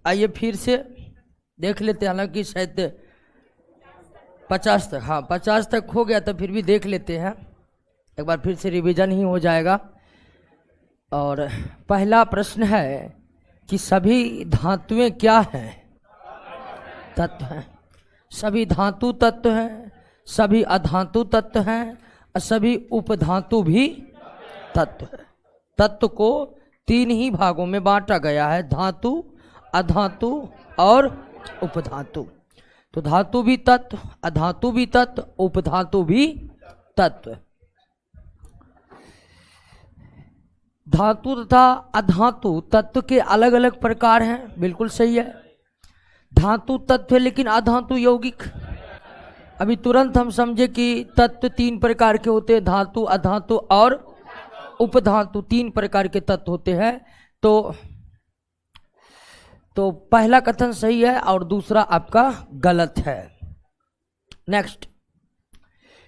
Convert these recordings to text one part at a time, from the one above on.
आइए फिर से देख लेते हैं, हालांकि शायद 50 तक, हाँ 50 तक हो गया तो फिर भी देख लेते हैं एक बार, फिर से रिवीजन ही हो जाएगा। और पहला प्रश्न है कि सभी धातुएं क्या हैं? तत्व हैं। सभी धातु तत्व हैं, सभी अधातु तत्व हैं और सभी उपधातु भी तत्व है। तत्व को 3 ही भागों में बांटा गया है, धातु, अधातु और उपधातु। तो धातु भी तत्व, अधातु भी तत्व, उपधातु भी तत्व। धातु तथा अधातु तत्व के अलग अलग प्रकार हैं, बिल्कुल सही है। धातु तत्व है लेकिन अधातु यौगिक। अभी तुरंत हम समझे कि तत्व 3 प्रकार के होते हैं, धातु, अधातु और उपधातु 3 प्रकार के तत्व होते हैं। तो पहला कथन सही है और दूसरा आपका गलत है। नेक्स्ट,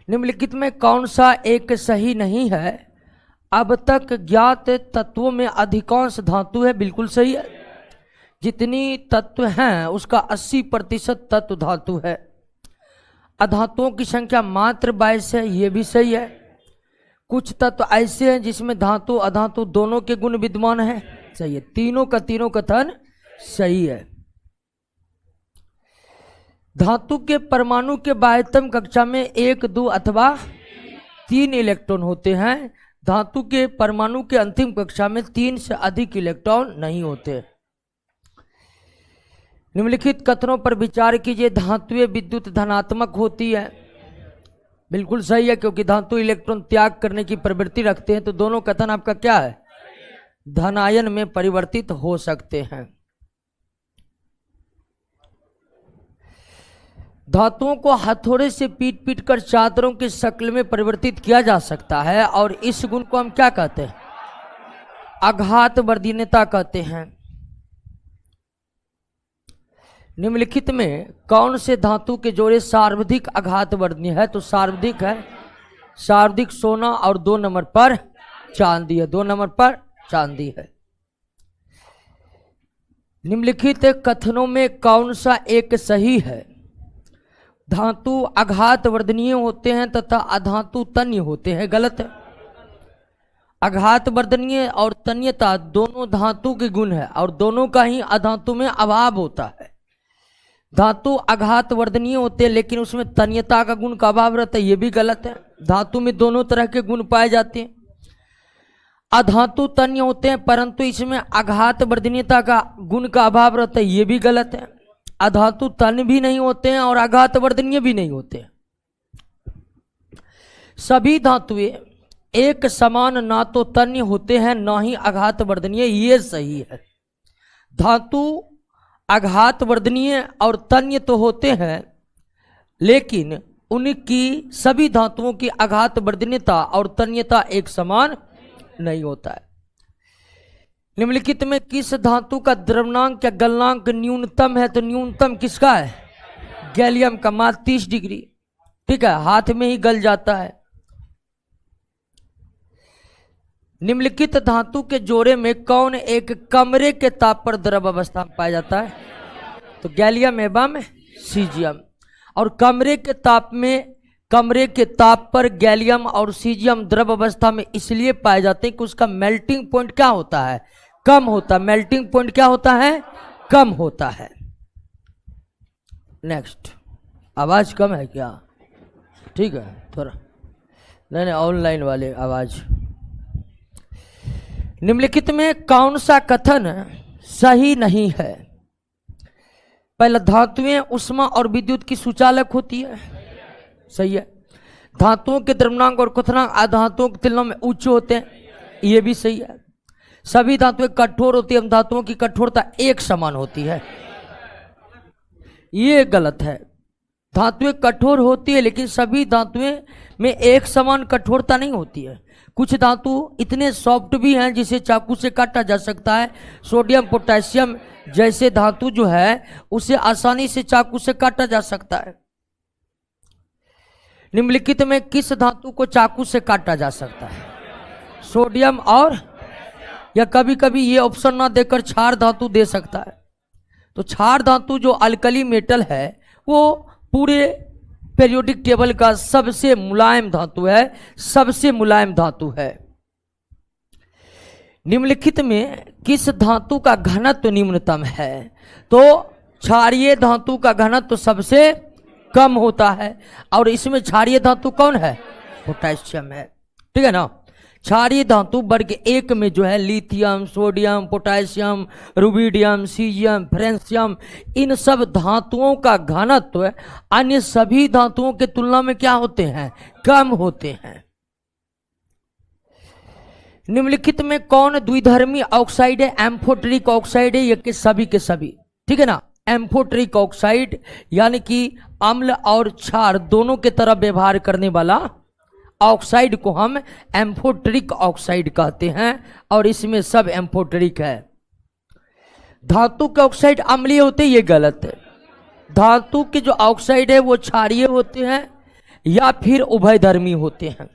निम्नलिखित में कौन सा एक सही नहीं है? अब तक ज्ञात तत्वों में अधिकांश धातु है, बिल्कुल सही है। जितनी तत्व हैं उसका 80% तत्व धातु है। अधातुओं की संख्या मात्र 22 है, ये भी सही है। कुछ तत्व ऐसे हैं जिसमें धातु अधातु दोनों के गुण विद्यमान हैं, सही है। तीनों कथन सही है। धातु के परमाणु के बाह्यतम कक्षा में 1, 2 अथवा 3 इलेक्ट्रॉन होते हैं। धातु के परमाणु के अंतिम कक्षा में 3 से अधिक इलेक्ट्रॉन नहीं होते। निम्नलिखित कथनों पर विचार कीजिए। धातुएं विद्युत धनात्मक होती है, बिल्कुल सही है, क्योंकि धातु इलेक्ट्रॉन त्याग करने की प्रवृत्ति रखते हैं। तो दोनों कथन आपका क्या है? धनायन में परिवर्तित हो सकते हैं। धातुओं को हथौड़े से पीट पीट कर चादरों के शक्ल में परिवर्तित किया जा सकता है और इस गुण को हम क्या कहते हैं? आघात वर्धनीयता कहते हैं। निम्नलिखित में कौन से धातु के जोड़े सर्वाधिक आघात वर्धनीय है? तो सर्वाधिक है, सर्वाधिक सोना और 2 नंबर पर चांदी है, 2 नंबर पर चांदी है। निम्नलिखित कथनों में कौन सा एक सही है? धातु आघात वर्धनीय होते हैं तथा अधातु तन्य होते हैं, गलत है। आघात वर्धनीय और तन्यता दोनों धातु के गुण है और दोनों का ही अधातु में अभाव होता है। धातु आघात वर्धनीय होते हैं लेकिन उसमें तन्यता का गुण का अभाव रहता है, ये भी गलत है। धातु में दोनों तरह के गुण पाए जाते हैं। अधातु तन्य होते हैं परंतु इसमें आघात वर्धनीयता का गुण का अभाव रहता है, ये भी गलत है। अधातु तन्य भी नहीं होते हैं और आघात वर्धनीय भी नहीं होते हैं। सभी धातुएं एक समान ना तो तन्य होते हैं ना ही आघात वर्धनीय, ये सही है। धातु आघात वर्धनीय और तन्य तो होते हैं लेकिन उनकी सभी धातुओं की आघात वर्धनीयता और तन्यता एक समान नहीं होता है। निम्नलिखित में किस धातु का द्रवणांक या गलनांक न्यूनतम है? तो न्यूनतम किसका है? गैलियम का, मात्र 30 डिग्री, ठीक है, हाथ में ही गल जाता है। निम्नलिखित धातु के जोड़े में कौन एक कमरे के ताप पर द्रव अवस्था में पाया जाता है? तो गैलियम एवं सीजियम। और कमरे के ताप पर गैलियम और सीजियम द्रव अवस्था में इसलिए पाए जाते हैं कि उसका मेल्टिंग पॉइंट क्या होता है? कम होता है। मेल्टिंग पॉइंट क्या होता है? कम होता है। नेक्स्ट, आवाज कम है क्या? ठीक है, थोड़ा नहीं, ऑनलाइन वाले आवाज। निम्नलिखित में कौन सा कथन सही नहीं है? पहला, धातुएं उष्मा और विद्युत की सुचालक होती है, सही है। धातुओं के द्रव्यमान और क्वथनांक अधातुओं की तुलना में उच्च होते हैं, ये भी सही है। सभी धातुएं कठोर होती है, धातुओं की कठोरता एक समान होती है, ये गलत है। धातुएं कठोर होती है लेकिन सभी धातुएं में एक समान कठोरता नहीं होती है। कुछ धातु इतने सॉफ्ट भी हैं जिसे चाकू से काटा जा सकता है। सोडियम पोटेशियम जैसे धातु जो है उसे आसानी से चाकू से काटा जा सकता है। निम्नलिखित में किस धातु को चाकू से काटा जा सकता है? सोडियम और, या कभी कभी ये ऑप्शन ना देकर क्षार धातु दे सकता है। तो क्षार धातु जो अल्कली मेटल है वो पूरे पीरियोडिक टेबल का सबसे मुलायम धातु है, सबसे मुलायम धातु है। निम्नलिखित में किस धातु का घनत्व निम्नतम है? तो क्षारीय धातु का घनत्व सबसे कम होता है, और इसमें क्षारीय धातु कौन है? पोटेशियम है, ठीक है ना। क्षारीय धातु वर्ग 1 में जो है lithium, sodium, potassium, rubidium, caesium, francium, इन सब धातुओं का घनत्व अन्य सभी धातुओं के तुलना में क्या होते हैं? कम होते हैं। निम्नलिखित में कौन द्विधर्मी ऑक्साइड है? एम्फोटेरिक ऑक्साइड है, ये के सभी, ठीक है ना। एम्फोटेरिक ऑक्साइड यानी कि अम्ल और क्षार दोनों के तरह व्यवहार करने वाला ऑक्साइड को हम एम्फोटेरिक ऑक्साइड कहते हैं, और इसमें सब एम्फोटेरिक है। धातु के ऑक्साइड अम्लीय होते हैं, ये गलत है। धातु के जो ऑक्साइड है वो क्षारीय होते हैं या फिर उभयधर्मी होते हैं।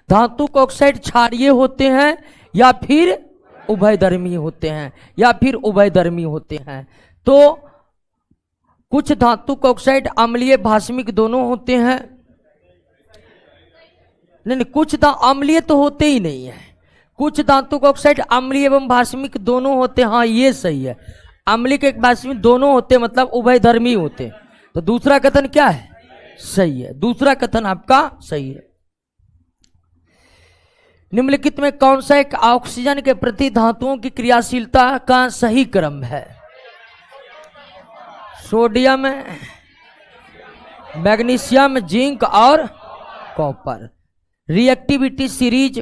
धातु के ऑक्साइड क्षारीय होते हैं या फिर उभयधर्मी होते हैं, या फिर उभयधर्मी होते हैं। तो कुछ धातु के ऑक्साइड अम्लीय भास्मिक दोनों होते हैं। नहीं, कुछ अम्लीय तो होते ही नहीं है। कुछ धातु के ऑक्साइड अम्लीय एवं भास्मिक दोनों होते हैं, हाँ ये सही है। अम्लीय के भास्मिक दोनों होते मतलब उभयधर्मी होते। तो दूसरा कथन क्या है? सही है, दूसरा कथन आपका सही है। निम्नलिखित में कौन सा एक ऑक्सीजन के प्रति धातुओं की क्रियाशीलता का सही क्रम है? सोडियम, मैग्नीशियम, जिंक और कॉपर। रिएक्टिविटी सीरीज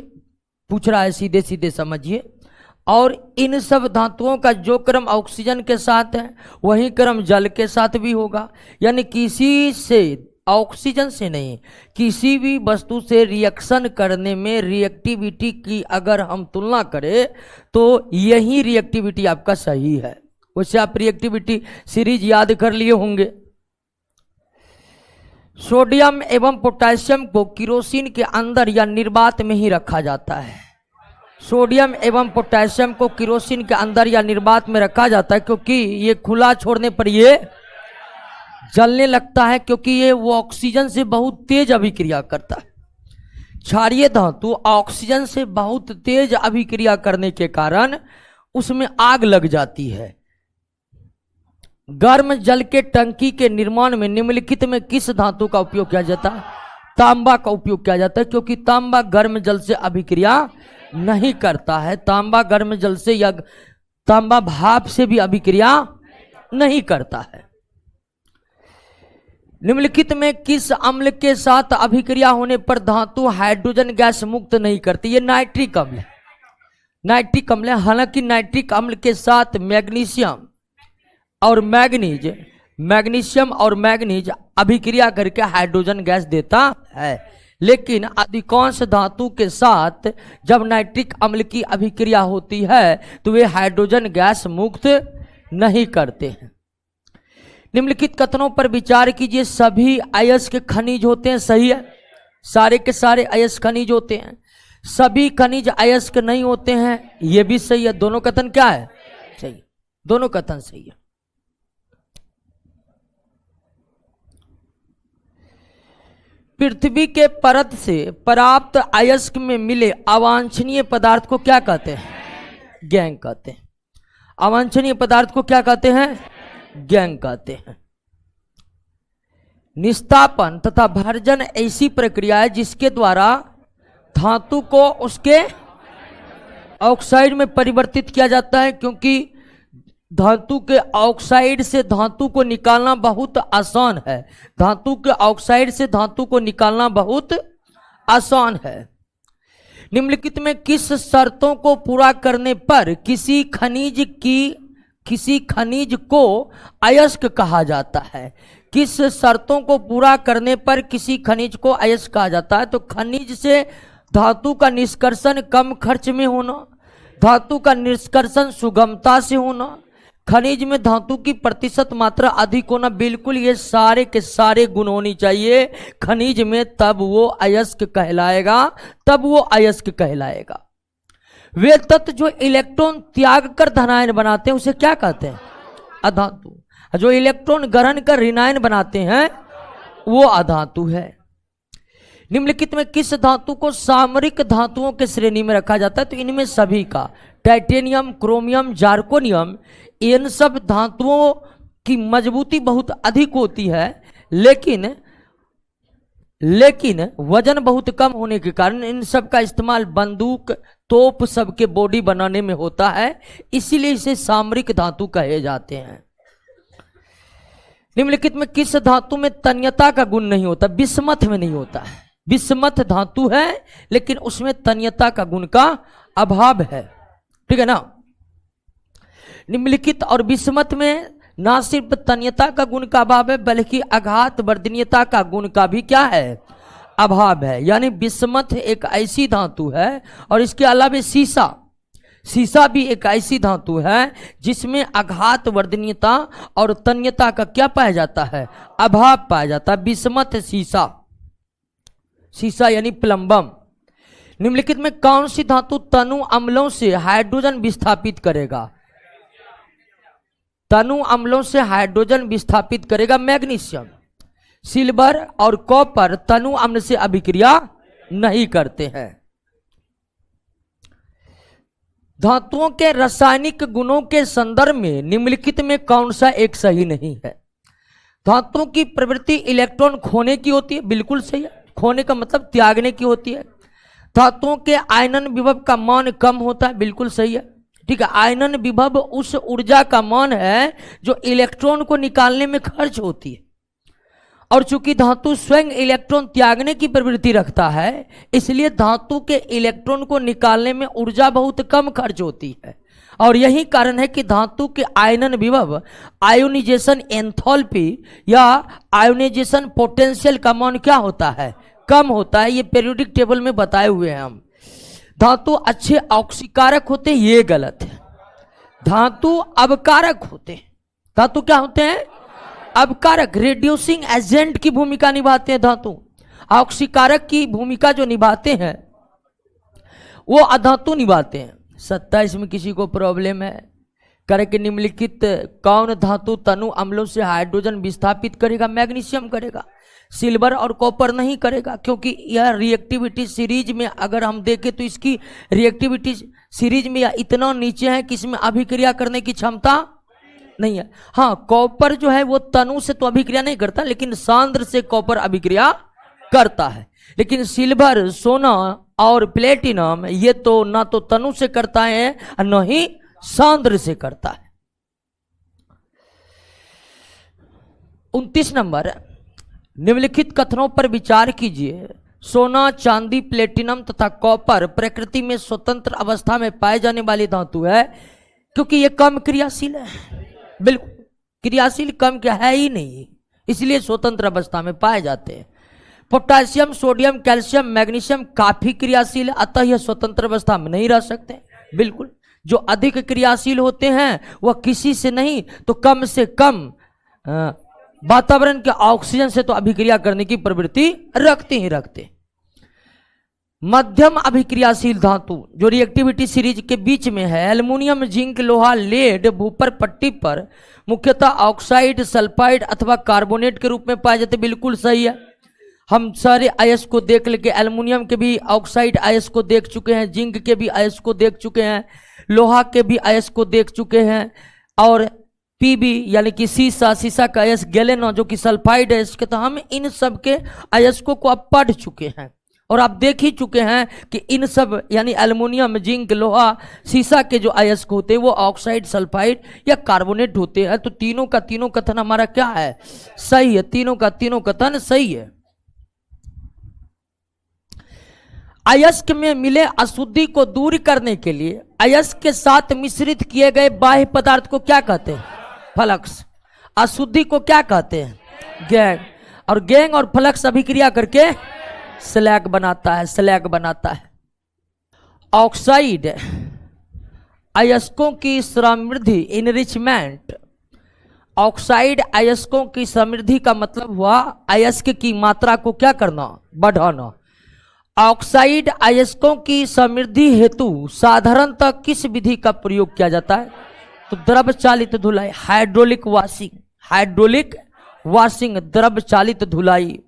पूछ रहा है, सीधे सीधे समझिए। और इन सब धातुओं का जो क्रम ऑक्सीजन के साथ है वही क्रम जल के साथ भी होगा। यानी किसी से, ऑक्सीजन से नहीं, किसी भी वस्तु से रिएक्शन करने में रिएक्टिविटी की अगर हम तुलना करें तो यही रिएक्टिविटी आपका सही है। वैसे आप रिएक्टिविटी सीरीज याद कर लिए होंगे। सोडियम एवं पोटेशियम को किरोसिन के अंदर या निर्वात में ही रखा जाता है। सोडियम एवं पोटेशियम को किरोसिन के अंदर या निर्वात में रखा जाता है क्योंकि ये खुला छोड़ने पर ये जलने लगता है, क्योंकि ये वो ऑक्सीजन से बहुत तेज अभिक्रिया करता है। क्षारीय धातु ऑक्सीजन से बहुत तेज अभिक्रिया करने के कारण उसमें आग लग जाती है। गर्म जल के टंकी के निर्माण में निम्नलिखित में किस धातु का उपयोग किया जाता है? तांबा का उपयोग किया जाता है, क्योंकि तांबा गर्म जल से अभिक्रिया नहीं करता है। तांबा गर्म जल से या तांबा भाप से भी अभिक्रिया नहीं करता है। निम्नलिखित में किस अम्ल के साथ अभिक्रिया होने पर धातु हाइड्रोजन गैस मुक्त नहीं करती? ये नाइट्रिक अम्ल है, नाइट्रिक अम्ल है। हालांकि नाइट्रिक अम्ल के साथ मैग्नीशियम और मैग्नीज, मैग्नीशियम और मैग्नीज अभिक्रिया करके हाइड्रोजन गैस देता है, लेकिन अधिकांश धातु के साथ जब नाइट्रिक अम्ल की अभिक्रिया होती है तो वे हाइड्रोजन गैस मुक्त नहीं करते हैं। निम्नलिखित कथनों पर विचार कीजिए। सभी अयस्क खनिज होते हैं, सही है। सारे के सारे अयस्क खनिज होते हैं। सभी खनिज अयस्क नहीं होते हैं, यह भी सही है। दोनों कथन क्या है? सही, दोनों कथन सही है। पृथ्वी के परत से प्राप्त अयस्क में मिले अवांछनीय पदार्थ को क्या कहते हैं? गैंग कहते हैं। अवांछनीय पदार्थ को क्या कहते हैं? गैंग कहते हैं। निस्तापन तथा भर्जन ऐसी प्रक्रिया है जिसके द्वारा धातु को उसके ऑक्साइड में परिवर्तित किया जाता है, क्योंकि धातु के ऑक्साइड से धातु को निकालना बहुत आसान है। धातु के ऑक्साइड से धातु को निकालना बहुत आसान है। निम्नलिखित में किस शर्तों को पूरा करने पर किसी खनिज को अयस्क कहा जाता है? किस शर्तों को पूरा करने पर किसी खनिज को अयस्क कहा जाता है? तो खनिज से धातु का निष्कर्षण कम खर्च में होना, धातु का निष्कर्षण सुगमता से होना, खनिज में धातु की प्रतिशत मात्रा अधिक होना, बिल्कुल ये सारे के सारे गुण होनी चाहिए खनिज में, तब वो अयस्क कहलाएगा, तब वो अयस्क कहलाएगा। वे तत्व जो इलेक्ट्रॉन त्याग कर धनायन बनाते हैं उसे क्या कहते हैं? अधातु। जो इलेक्ट्रॉन ग्रहण कर ऋणायन बनाते हैं वो अधातु है। निम्नलिखित में किस धातु को सामरिक धातुओं के श्रेणी में रखा जाता है? तो इनमें सभी का, टाइटेनियम, क्रोमियम, जार्कोनियम, इन सब धातुओं की मजबूती बहुत अधिक होती है, लेकिन वजन बहुत कम होने के कारण इन सब का इस्तेमाल बंदूक, तोप सबके बॉडी बनाने में होता है, इसीलिए इसे सामरिक धातु कहे जाते हैं। निम्नलिखित में किस धातु में तन्यता का गुण नहीं होता? बिस्मथ में नहीं होता है। बिस्मथ धातु है लेकिन उसमें तन्यता का गुण का अभाव है, ठीक है ना। निम्नलिखित और बिस्मथ में ना सिर्फ तन्यता का गुण का अभाव है बल्कि आघात वर्धनीयता का गुण का भी क्या है? अभाव है। यानी बिस्मथ एक ऐसी धातु है, और इसके अलावा सीसा भी एक ऐसी धातु है जिसमें आघात वर्धनीयता और तन्यता का क्या पाया जाता है? अभाव पाया जाता है। बिस्मथ सीसा यानी प्लम्बम। निम्नलिखित में कौन सी धातु तनु अम्लों से हाइड्रोजन विस्थापित करेगा? तनु अम्लों से हाइड्रोजन विस्थापित करेगा मैग्नीशियम। सिल्वर और कॉपर तनु अम्ल से अभिक्रिया नहीं करते हैं। धातुओं के रासायनिक गुणों के संदर्भ में निम्नलिखित में कौन सा एक सही नहीं है? धातुओं की प्रवृत्ति इलेक्ट्रॉन खोने की होती है, बिल्कुल सही है। खोने का मतलब त्यागने की होती है। धातुओं के आयनन विभव का मान कम होता है, बिल्कुल सही है, ठीक है। आयनन विभव उस ऊर्जा का मान है जो इलेक्ट्रॉन को निकालने में खर्च होती है, और चूंकि धातु स्वयं इलेक्ट्रॉन त्यागने की प्रवृत्ति रखता है, इसलिए धातु के इलेक्ट्रॉन को निकालने में ऊर्जा बहुत कम खर्च होती है। और यही कारण है कि धातु के आयनन विभव, आयोनाइजेशन एंथैल्पी या आयोनाइजेशन पोटेंशियल का मान क्या होता है? कम होता है। ये पीरियोडिक टेबल में बताए हुए हैं हम। धातु अच्छे ऑक्सीकारक होते हैं, ये गलत है। धातु अवकारक होते हैं। धातु क्या होते हैं? अवकारक, रिड्यूसिंग एजेंट की भूमिका निभाते हैं धातु। ऑक्सीकारक की भूमिका जो निभाते हैं वो अधातु निभाते हैं। 27 में किसी को प्रॉब्लम है? करे कि निम्नलिखित कौन धातु तनु अम्लों से हाइड्रोजन विस्थापित करेगा? मैग्नीशियम करेगा। सिल्वर और कॉपर नहीं करेगा, क्योंकि यह रिएक्टिविटी सीरीज में अगर हम देखें तो इसकी रिएक्टिविटी सीरीज में यह इतना नीचे है कि इसमें अभिक्रिया करने की क्षमता नहीं है। हाँ, कॉपर जो है वो तनु से तो अभिक्रिया नहीं करता, लेकिन सांद्र से कॉपर अभिक्रिया करता है। लेकिन सिल्वर, सोना और प्लेटिनम ये तो ना तो तनु से करता है और न ही सांद्र से करता है। 29 नंबर, निम्नलिखित कथनों पर विचार कीजिए। सोना, चांदी, प्लेटिनम तथा कॉपर प्रकृति में स्वतंत्र अवस्था में पाए जाने वाली धातु है, क्योंकि ये कम क्रियाशील है। बिल्कुल क्रियाशील कम क्या है ही नहीं, इसलिए स्वतंत्र अवस्था में पाए जाते हैं। पोटासियम, सोडियम, कैल्शियम, मैग्नीशियम काफी क्रियाशील है, अतः यह स्वतंत्र अवस्था में नहीं रह सकते। बिल्कुल, जो अधिक क्रियाशील होते हैं वह किसी से नहीं तो कम से कम वातावरण के ऑक्सीजन से तो अभिक्रिया करने की प्रवृत्ति रखते ही रखते। मध्यम अभिक्रियाशील धातु जो रिएक्टिविटी सीरीज के बीच में है, एल्युमिनियम, जिंक, लोहा, लेड भूपर पट्टी पर मुख्यतः ऑक्साइड, सल्फाइड अथवा कार्बोनेट के रूप में पाए जाते। बिल्कुल सही है। हम सारे आयस को देख लेके, एल्युमिनियम के भी ऑक्साइड आयस को देख चुके हैं, जिंक के भी आयस को देख चुके हैं, लोहा के भी आयस को देख चुके हैं, और पीबी यानी कि सीसा का आयस, गैलेनो जो कि सल्फाइड है इसके, तो हम इन सब के आयस्कों को अब पढ़ चुके हैं और आप देख ही चुके हैं कि इन सब यानी एल्युमिनियम, जिंक, लोहा, सीसा के जो अयस्क होते हैं वो ऑक्साइड, सल्फाइड या कार्बोनेट होते हैं। तो तीनों का तीनों कथन हमारा क्या है? सही है। तीनों का तीनों कथन सही है। अयस्क में मिले अशुद्धि को दूर करने के लिए अयस्क के साथ मिश्रित किए गए बाह्य पदार्थ को क्या कहते हैं? फ्लक्स। अशुद्धि को क्या कहते हैं? गैंग। और गैंग और फ्लक्स अभिक्रिया करके स्लैग बनाता है, स्लैग बनाता है। ऑक्साइड अयस्कों की समृद्धि, इनरिचमेंट। ऑक्साइड अयस्कों की समृद्धि का मतलब हुआ अयस्क की मात्रा को क्या करना? बढ़ाना। ऑक्साइड अयस्कों की समृद्धि हेतु साधारणतः किस विधि का प्रयोग किया जाता है? तो द्रव चालित धुलाई, हाइड्रोलिक वॉशिंग। हाइड्रोलिक वॉशिंग, द्रव चालित धुलाई।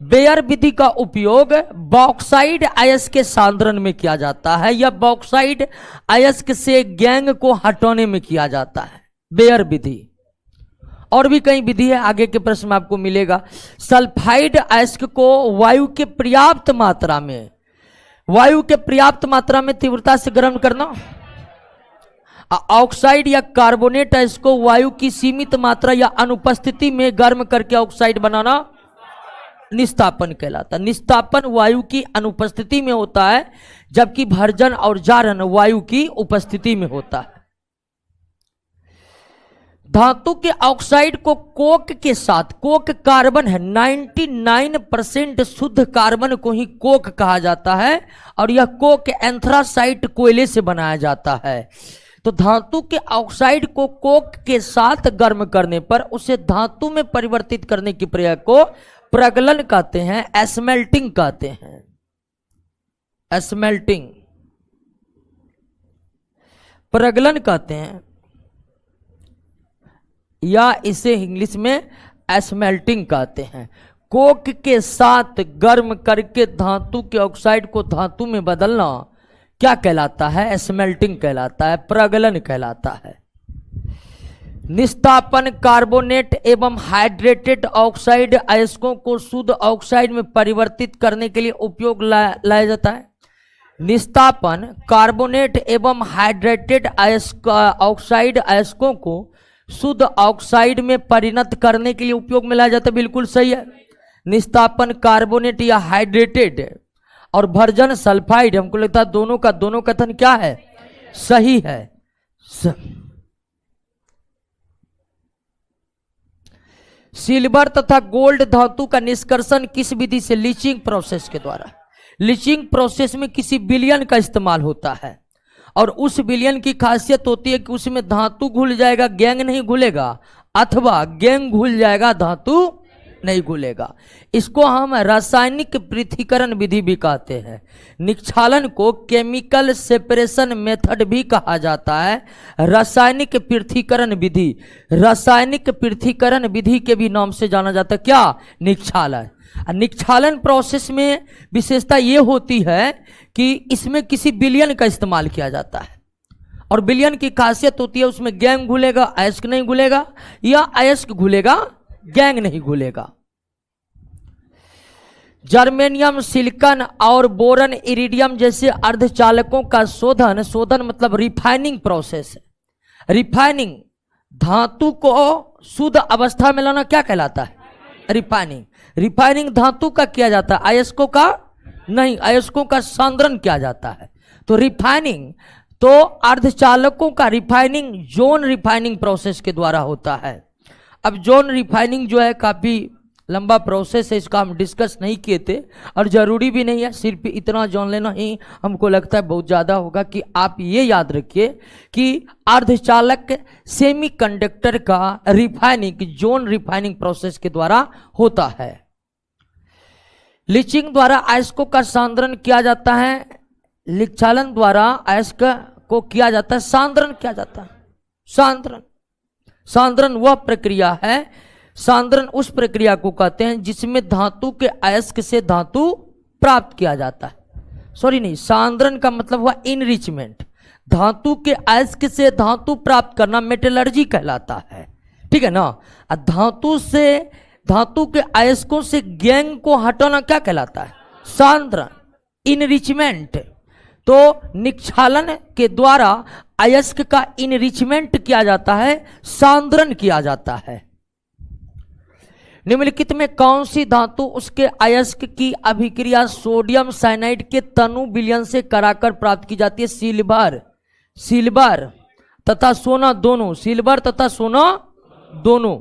बेयर विधि का उपयोग बॉक्साइड अयस्क के सांद्रण में किया जाता है या बॉक्साइड अयस्क से गैंग को हटाने में किया जाता है, बेयर विधि। और भी कई विधि है, आगे के प्रश्न में आपको मिलेगा। सल्फाइड अयस्क को वायु के पर्याप्त मात्रा में तीव्रता से गर्म करना। ऑक्साइड या कार्बोनेट अयस्क को वायु की सीमित मात्रा या अनुपस्थिति में गर्म करके ऑक्साइड बनाना निस्तापन कहलाता है। निस्तापन वायु की अनुपस्थिति में होता है, जबकि भर्जन और जारन वायु की उपस्थिति में होता है। धातु के ऑक्साइड को कोक के साथ, कोक कार्बन है, 99% शुद्ध कार्बन को ही कोक कहा जाता है और यह कोक एंथ्रासाइट कोयले से बनाया जाता है। तो धातु के ऑक्साइड को कोक के साथ गर्म करने पर उसे धातु में परिवर्तित करने की प्रक्रिया को प्रगलन कहते हैं, एस्मेल्टिंग कहते हैं, एस्मेल्टिंग, प्रगलन कहते हैं, या इसे इंग्लिश में एस्मेल्टिंग कहते हैं। कोक के साथ गर्म करके धातु के ऑक्साइड को धातु में बदलना क्या कहलाता है? एस्मेल्टिंग कहलाता है, प्रगलन कहलाता है। निस्तापन कार्बोनेट एवं हाइड्रेटेड ऑक्साइड अयस्कों को शुद्ध ऑक्साइड में परिवर्तित करने के लिए उपयोग लाया जाता है। निस्तापन कार्बोनेट एवं हाइड्रेटेड ऑक्साइड अयस्कों को शुद्ध ऑक्साइड में परिणत करने के लिए उपयोग में लाया जाता है। बिल्कुल सही है। निस्तापन कार्बोनेट या हाइड्रेटेड और भर्जन सल्फाइड, हमको लगता है दोनों कथन क्या है? सही है। सिल्वर तथा गोल्ड धातु का निष्कर्षण किस विधि से? लीचिंग प्रोसेस के द्वारा। लीचिंग प्रोसेस में किसी विलयन का इस्तेमाल होता है और उस विलयन की खासियत होती है कि उसमें धातु घुल जाएगा, गैंग नहीं घुलेगा, अथवा गैंग घुल जाएगा, धातु नहीं घुलेगा। इसको हम रासायनिक पृथक्करण विधि भी कहते हैं। निक्षालन को केमिकल सेपरेशन मेथड भी कहा जाता है। रासायनिक पृथक्करण विधि, रासायनिक पृथक्करण विधि के भी नाम से जाना जाता है। क्या? निक्षालन। निक्षालन प्रोसेस में विशेषता ये होती है कि इसमें किसी विलयन का इस्तेमाल किया जाता है और विलयन की खासियत होती है उसमें गैंग घुलेगा, अयस्क नहीं घुलेगा, या अयस्क घुलेगा, गैंग नहीं घुलेगा। जर्मेनियम, सिलिकॉन और बोरन, इरिडियम जैसे अर्धचालकों का शोधन, शोधन मतलब रिफाइनिंग प्रोसेस है। रिफाइनिंग, धातु को शुद्ध अवस्था में लाना क्या कहलाता है? रिफाइनिंग। रिफाइनिंग धातु का किया जाता है, अयस्कों का नहीं, अयस्कों का सांद्रण किया जाता है। तो रिफाइनिंग, तो अर्धचालकों का रिफाइनिंग जोन रिफाइनिंग प्रोसेस के द्वारा होता है। अब जोन रिफाइनिंग जो है काफ़ी लंबा प्रोसेस है, इसका हम डिस्कस नहीं किए थे और ज़रूरी भी नहीं है, सिर्फ इतना जान लेना ही हमको लगता है बहुत ज़्यादा होगा कि आप ये याद रखिए कि अर्धचालक सेमीकंडक्टर का रिफाइनिंग जोन रिफाइनिंग प्रोसेस के द्वारा होता है। लीचिंग द्वारा अयस्कों का सांद्रण किया जाता है, निक्षालन द्वारा अयस्क को किया जाता है, सांद्रण किया जाता है। सांद्रण, सांद्रण वह प्रक्रिया है, सांद्रण उस प्रक्रिया को कहते हैं जिसमें धातु के अयस्क से धातु प्राप्त किया जाता है। सॉरी नहीं, सांद्रण का मतलब हुआ इनरिचमेंट, धातु के अयस्क से धातु प्राप्त करना मेटलर्जी कहलाता है, ठीक है ना। धातु से, धातु के अयस्कों से गैंग को हटाना क्या कहलाता है? सांद्रण, इनरिचमेंट। तो निक्षालन के द्वारा अयस्क का इनरिचमेंट किया जाता है, सांद्रण किया जाता है। निम्नलिखित में कौन सी धातु उसके अयस्क की अभिक्रिया सोडियम साइनाइड के तनु विलयन से कराकर प्राप्त की जाती है? सिल्वर, सिल्वर तथा सोना दोनों, सिल्वर तथा सोना दोनों,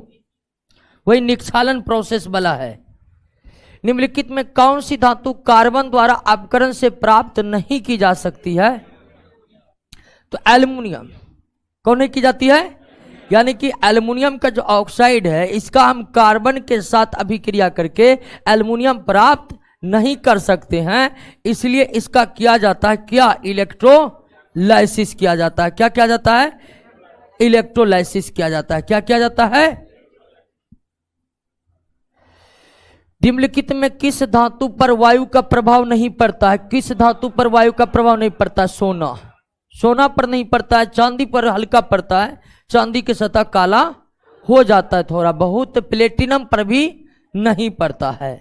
वही निक्षालन प्रोसेस वाला है। निम्नलिखित में कौन सी धातु कार्बन द्वारा अपकरण से प्राप्त नहीं की जा सकती है? तो एल्युमिनियम। कौन नहीं की जाती है? यानी कि एल्युमिनियम का जो ऑक्साइड है इसका हम कार्बन के साथ अभिक्रिया करके एल्युमिनियम प्राप्त नहीं कर सकते हैं, इसलिए इसका किया जाता है क्या? इलेक्ट्रोलाइसिस किया जाता है। क्या किया जाता है? इलेक्ट्रोलाइसिस किया जाता है। क्या किया जाता है? निम्नलिखित में किस धातु पर वायु का प्रभाव नहीं पड़ता है? किस धातु पर वायु का प्रभाव नहीं पड़ता है? सोना। सोना पर नहीं पड़ता है। चांदी पर हल्का पड़ता है, चांदी की सतह काला हो जाता है थोड़ा बहुत। प्लेटिनम पर भी नहीं पड़ता है।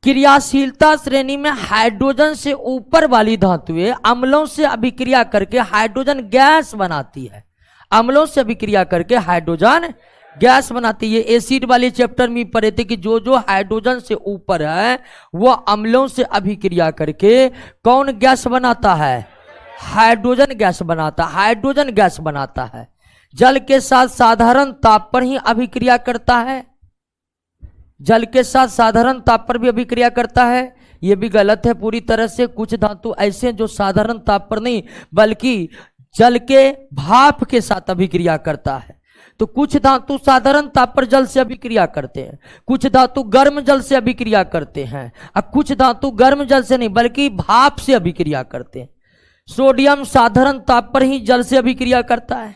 क्रियाशीलता श्रेणी में हाइड्रोजन से ऊपर वाली धातुएं अम्लों से अभिक्रिया करके हाइड्रोजन गैस बनाती है। अम्लों से अभिक्रिया करके हाइड्रोजन गैस बनाती है। एसिड वाले चैप्टर में पढ़े थे कि जो जो हाइड्रोजन से ऊपर है वह अम्लों से अभिक्रिया करके कौन गैस बनाता है? हाइड्रोजन गैस बनाता है। हाइड्रोजन गैस बनाता है। जल के साथ साधारण ताप पर ही अभिक्रिया करता है। जल के साथ साधारण ताप पर भी अभिक्रिया करता है। यह भी गलत है पूरी तरह से। कुछ धातु ऐसे जो साधारण ताप पर नहीं बल्कि जल के भाप के साथ अभिक्रिया करता है। तो कुछ धातु साधारण ताप पर जल से अभिक्रिया करते हैं, कुछ धातु गर्म जल से अभिक्रिया करते हैं, और कुछ धातु गर्म जल से नहीं बल्कि भाप से अभिक्रिया करते हैं। सोडियम साधारण ताप पर ही जल से अभिक्रिया करता है।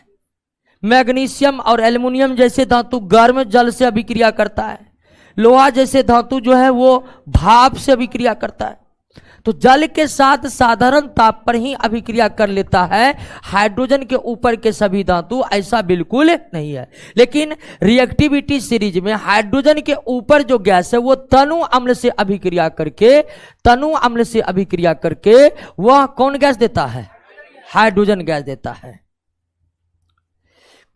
मैग्नीशियम और एल्युमिनियम जैसे धातु गर्म जल से अभिक्रिया करता है। लोहा जैसे धातु जो है वो भाप से अभिक्रिया करता है। तो जल के साथ साधारण ताप पर ही अभिक्रिया कर लेता है। हाइड्रोजन के ऊपर के सभी धातु ऐसा बिल्कुल नहीं है। लेकिन रिएक्टिविटी सीरीज में हाइड्रोजन के ऊपर जो गैस है वो तनु अम्ल से अभिक्रिया करके वह कौन गैस देता है? हाइड्रोजन गैस देता है।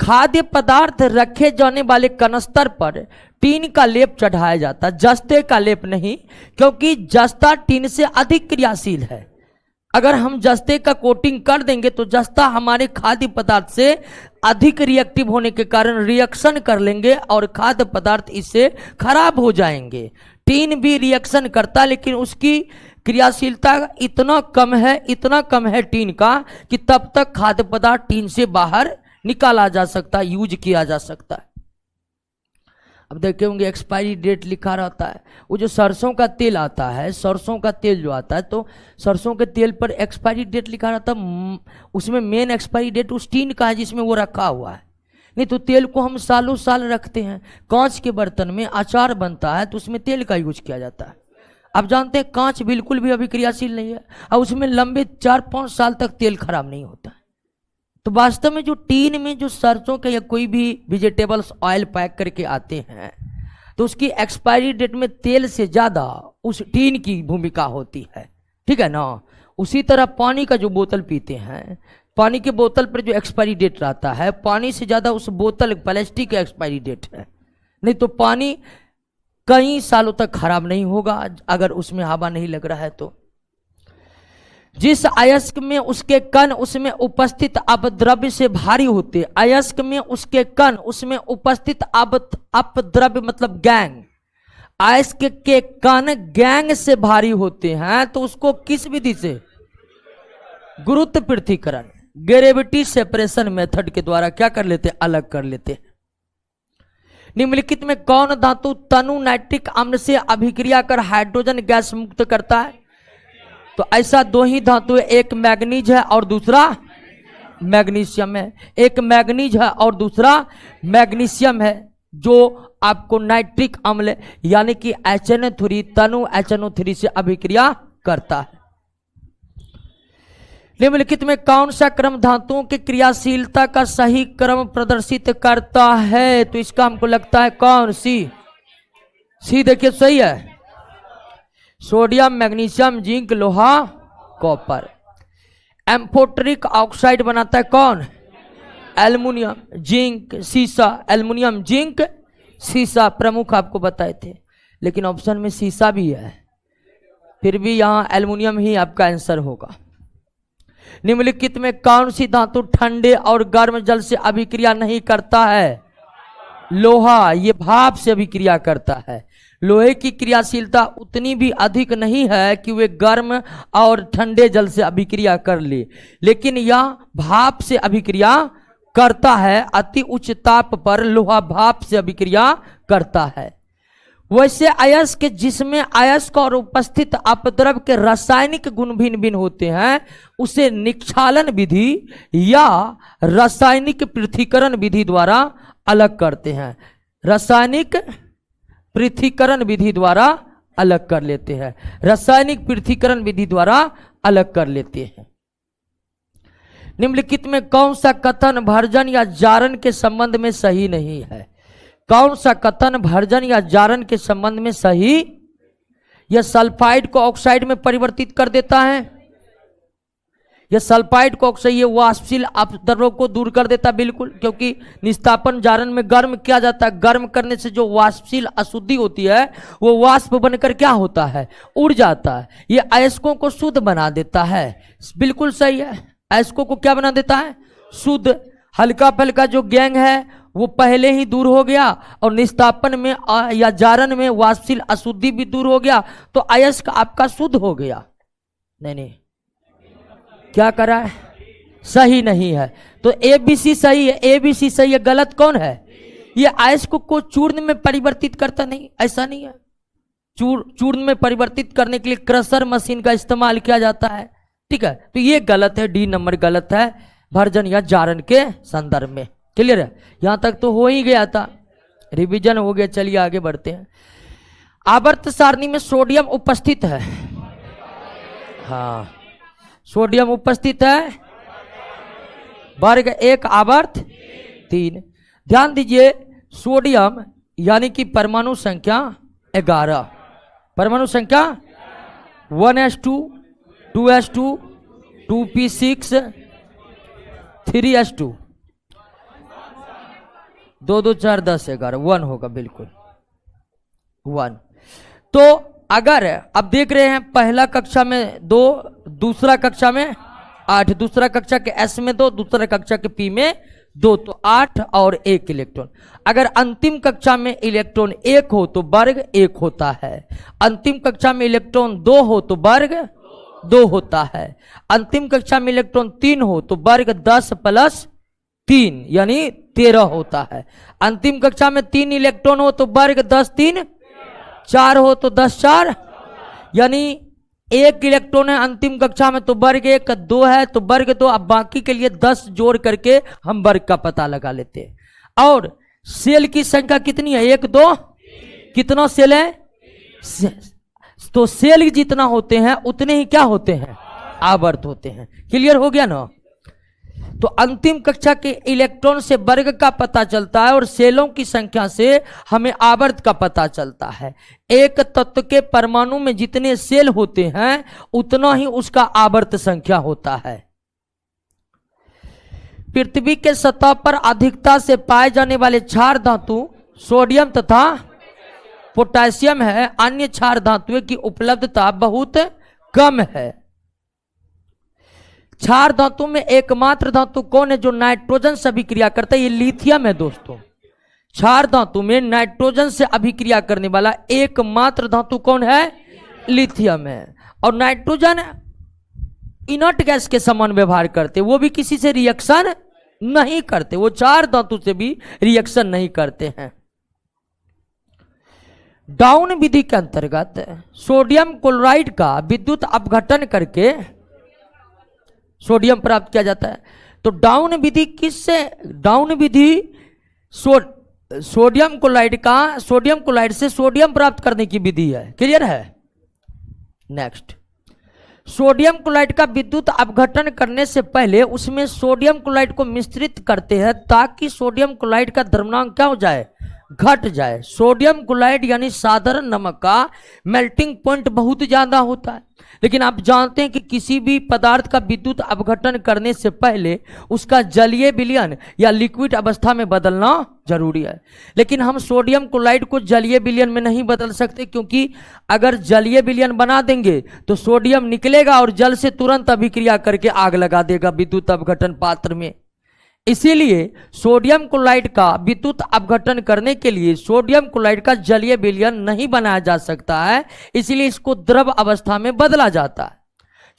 खाद्य पदार्थ रखे जाने वाले कनस्तर पर टीन का लेप चढ़ाया जाता है, जस्ते का लेप नहीं, क्योंकि जस्ता टीन से अधिक क्रियाशील है। अगर हम जस्ते का कोटिंग कर देंगे तो जस्ता हमारे खाद्य पदार्थ से अधिक रिएक्टिव होने के कारण रिएक्शन कर लेंगे और खाद्य पदार्थ इससे खराब हो जाएंगे। टीन भी रिएक्शन करता लेकिन उसकी क्रियाशीलता इतना कम है टीन का कि तब तक खाद्य पदार्थ टीन से बाहर निकाला जा सकता है, यूज किया जा सकता है। अब देखे होंगे एक्सपायरी डेट लिखा रहता है। वो जो सरसों का तेल आता है, सरसों का तेल जो आता है तो सरसों के तेल पर एक्सपायरी डेट लिखा रहता है। उसमें मेन एक्सपायरी डेट उस टीन का है जिसमें वो रखा हुआ है। नहीं तो तेल को हम सालों साल रखते हैं। कांच के बर्तन में अचार बनता है तो उसमें तेल का यूज किया जाता है। आप जानते हैं कांच बिल्कुल भी अभिक्रियाशील नहीं है और उसमें लंबे 4-5 साल तक तेल खराब नहीं होता है। तो वास्तव में जो टीन में जो सरसों के या कोई भी वेजिटेबल्स ऑयल पैक करके आते हैं तो उसकी एक्सपायरी डेट में तेल से ज़्यादा उस टीन की भूमिका होती है। ठीक है ना। उसी तरह पानी का जो बोतल पीते हैं, पानी के बोतल पर जो एक्सपायरी डेट रहता है पानी से ज़्यादा उस बोतल प्लास्टिक का एक्सपायरी डेट है। नहीं तो पानी कई सालों तक खराब नहीं होगा अगर उसमें हवा नहीं लग रहा है तो। जिस अयस्क में उसके कण उसमें उपस्थित अपद्रव्य से भारी होते, अयस्क में उसके कण उसमें उपस्थित अपद्रव्य मतलब गैंग, अयस्क के कण गैंग से भारी होते हैं तो उसको किस विधि से? गुरुत्व पृथक्करण, ग्रेविटी सेपरेशन मेथड के द्वारा क्या कर लेते? अलग कर लेते हैं। निम्नलिखित में कौन धातु तनु नाइट्रिक अम्ल से अभिक्रिया कर हाइड्रोजन गैस मुक्त करता है? तो ऐसा दो ही धातु है, एक मैग्नीज है और दूसरा मैग्नीशियम है। एक मैग्नीज है और दूसरा मैग्नीशियम है जो आपको नाइट्रिक अम्ल यानी कि HNO3 तनु HNO3 से अभिक्रिया करता है। निम्नलिखित में कौन सा क्रम धातुओं की क्रियाशीलता का सही क्रम प्रदर्शित करता है? तो इसका हमको लगता है कौन? सी देखिए सही है। सोडियम, मैग्नीशियम, जिंक, लोहा, कॉपर। एम्फोटेरिक ऑक्साइड बनाता है कौन? एल्युमिनियम, जिंक, सीसा। एल्युमिनियम, जिंक, सीसा प्रमुख आपको बताए थे, लेकिन ऑप्शन में सीसा भी है, फिर भी यहां एल्युमिनियम ही आपका आंसर होगा। निम्नलिखित में कौन सी धातु ठंडे और गर्म जल से अभिक्रिया नहीं करता है? लोहा। ये भाप से अभिक्रिया करता है। लोहे की क्रियाशीलता उतनी भी अधिक नहीं है कि वे गर्म और ठंडे जल से अभिक्रिया कर ले, लेकिन यह भाप से अभिक्रिया करता है। अति उच्च ताप पर लोहा भाप से अभिक्रिया करता है। वैसे अयस्क जिसमें अयस्क और उपस्थित अपद्रव के रासायनिक गुण भिन्न भिन्न होते हैं उसे निक्षालन विधि या रासायनिक पृथक्करण विधि द्वारा अलग करते हैं। रासायनिक पृथक्करण विधि द्वारा अलग कर लेते हैं। रासायनिक पृथक्करण विधि द्वारा अलग कर लेते हैं। निम्नलिखित में कौन सा कथन भर्जन या जारण के संबंध में सही नहीं है? कौन सा कथन भर्जन या जारण के संबंध में सही? यह सल्फाइड को ऑक्साइड में परिवर्तित कर देता है। यह सल्फाइड को ऑक्साइड, ये वाष्पशील अपद्रव्यों को दूर कर देता है, बिल्कुल, क्योंकि निस्तापन जारण में गर्म किया जाता है। गर्म करने से जो वाष्पशील अशुद्धि होती है वो वाष्प बनकर क्या होता है, उड़ जाता है। ये अयस्कों को शुद्ध बना देता है, बिल्कुल सही है। अयस्कों को क्या बना देता है, शुद्ध। हल्का फल्का जो गैंग है वो पहले ही दूर हो गया और निस्तापन में या जारण में वाष्पशील अशुद्धि भी दूर हो गया, तो अयस्क आपका शुद्ध हो गया। नहीं, क्या करा है, सही नहीं है। तो ए बी सी सही है, ए बी सी सही है, गलत कौन है? ये अयस्क को चूर्ण में परिवर्तित करता नहीं, ऐसा नहीं है। चूर्ण में परिवर्तित करने के लिए क्रशर मशीन का इस्तेमाल किया जाता है, ठीक है। तो ये गलत है, डी नंबर गलत है भर्जन या जारण के संदर्भ में। क्लियर है? यहां तक तो हो ही गया था, रिवीजन हो गया। चलिए आगे बढ़ते हैं। आवर्त सारणी में सोडियम उपस्थित है। हाँ, सोडियम उपस्थित है। वर्ग 1 आवर्त 3। ध्यान दीजिए, सोडियम यानी कि परमाणु संख्या 11, परमाणु संख्या 1s2 2s2 2p6 3s2 2 2 4 10 11 1 होगा, बिल्कुल 1। तो अगर अब देख रहे हैं पहला कक्षा में 2, दूसरा कक्षा में 8, दूसरा कक्षा के एस में 2, दूसरा कक्षा के पी में 2, तो 8 और 1 इलेक्ट्रॉन। अगर अंतिम कक्षा में इलेक्ट्रॉन 1 हो तो वर्ग 1 होता है। अंतिम कक्षा में इलेक्ट्रॉन 2 हो तो वर्ग 2 होता है। अंतिम कक्षा में इलेक्ट्रॉन 3 हो तो वर्ग 10 + 3 यानी 13 होता है। अंतिम कक्षा में 3 इलेक्ट्रॉन हो तो वर्ग 10 3 4 हो तो 10 4 यानी 1 इलेक्ट्रॉन है अंतिम कक्षा में तो वर्ग 1 2 है तो वर्ग 2। अब बाकी के लिए 10 जोड़ करके हम वर्ग का पता लगा लेते हैं। और सेल की संख्या कितनी है, 1 2, कितना सेल है, तो सेल जितना होते हैं उतने ही क्या होते हैं, आवर्त होते हैं। क्लियर हो गया ना? तो अंतिम कक्षा के इलेक्ट्रॉन से वर्ग का पता चलता है और सेलों की संख्या से हमें आवर्त का पता चलता है। एक तत्व के परमाणु में जितने सेल होते हैं उतना ही उसका आवर्त संख्या होता है। पृथ्वी के सतह पर अधिकता से पाए जाने वाले क्षार धातु सोडियम तथा पोटेशियम है। अन्य क्षार धातुओं की उपलब्धता बहुत कम है। क्षार धातु में एकमात्र धातु कौन है जो नाइट्रोजन से अभिक्रिया करता है? ये लिथियम है दोस्तों। क्षार धातु में नाइट्रोजन से अभिक्रिया करने वाला एकमात्र धातु कौन है? लिथियम है। और नाइट्रोजन इनर्ट गैस के समान व्यवहार करते, वो भी किसी से रिएक्शन नहीं करते, वो क्षार धातु से भी रिएक्शन नहीं करते हैं। डाउन विधि के अंतर्गत सोडियम क्लोराइड का विद्युत अपघटन करके सोडियम प्राप्त किया जाता है। तो डाउन विधि किससे, डाउन विधि सोडियम क्लोराइड से सोडियम प्राप्त करने की विधि है। क्लियर है? नेक्स्ट, सोडियम क्लोराइड का विद्युत अपघटन करने से पहले उसमें सोडियम क्लोराइड को मिश्रित करते हैं ताकि सोडियम क्लोराइड का द्रव्यमान क्या हो जाए, घट जाए। सोडियम क्लोराइड यानी साधारण नमक का मेल्टिंग पॉइंट बहुत ज्यादा होता है, लेकिन आप जानते हैं कि किसी भी पदार्थ का विद्युत अपघटन करने से पहले उसका जलीय विलयन या लिक्विड अवस्था में बदलना जरूरी है। लेकिन हम सोडियम क्लोराइड को जलीय विलयन में नहीं बदल सकते, क्योंकि अगर जलीय विलयन बना देंगे तो सोडियम निकलेगा और जल से तुरंत अभिक्रिया करके आग लगा देगा विद्युत अपघटन पात्र में। इसीलिए सोडियम क्लोराइड का विद्युत अपघटन करने के लिए सोडियम क्लोराइड का जलीय विलयन नहीं बनाया जा सकता है, इसीलिए इसको द्रव अवस्था में बदला जाता है।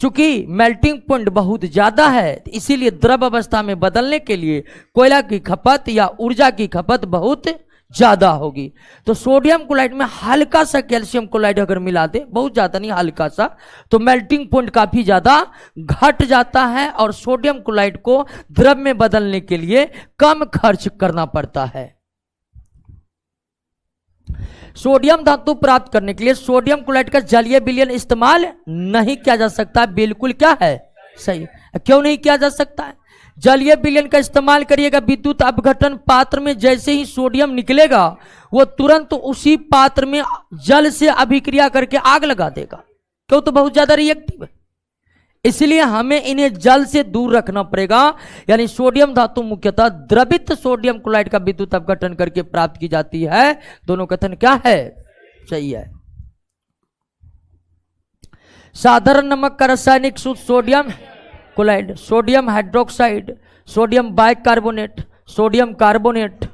चूंकि मेल्टिंग पॉइंट बहुत ज्यादा है इसीलिए द्रव अवस्था में बदलने के लिए कोयला की खपत या ऊर्जा की खपत बहुत ज्यादा होगी। तो सोडियम क्लोराइड में हल्का सा कैल्शियम क्लोराइड अगर मिला दे, बहुत ज्यादा नहीं हल्का सा, तो मेल्टिंग पॉइंट काफी ज्यादा घट जाता है और सोडियम क्लोराइड को द्रव में बदलने के लिए कम खर्च करना पड़ता है। सोडियम धातु प्राप्त करने के लिए सोडियम क्लोराइड का जलीय विलयन इस्तेमाल नहीं किया जा सकता। बिल्कुल क्या है सही। क्यों नहीं किया जा सकता है? जलीय विलयन का इस्तेमाल करिएगा विद्युत अपघटन पात्र में, जैसे ही सोडियम निकलेगा वो तुरंत उसी पात्र में जल से अभिक्रिया करके आग लगा देगा। क्यों? तो बहुत ज्यादा रिएक्टिव है, इसलिए हमें इन्हें जल से दूर रखना पड़ेगा। यानी सोडियम धातु मुख्यतः द्रवित सोडियम क्लोराइड का विद्युत अपघटन करके प्राप्त की जाती है। दोनों कथन क्या है? सही है। साधारण नमक का रासायनिक सूत्र sodium chloride, sodium hydroxide, sodium bicarbonate, sodium carbonate.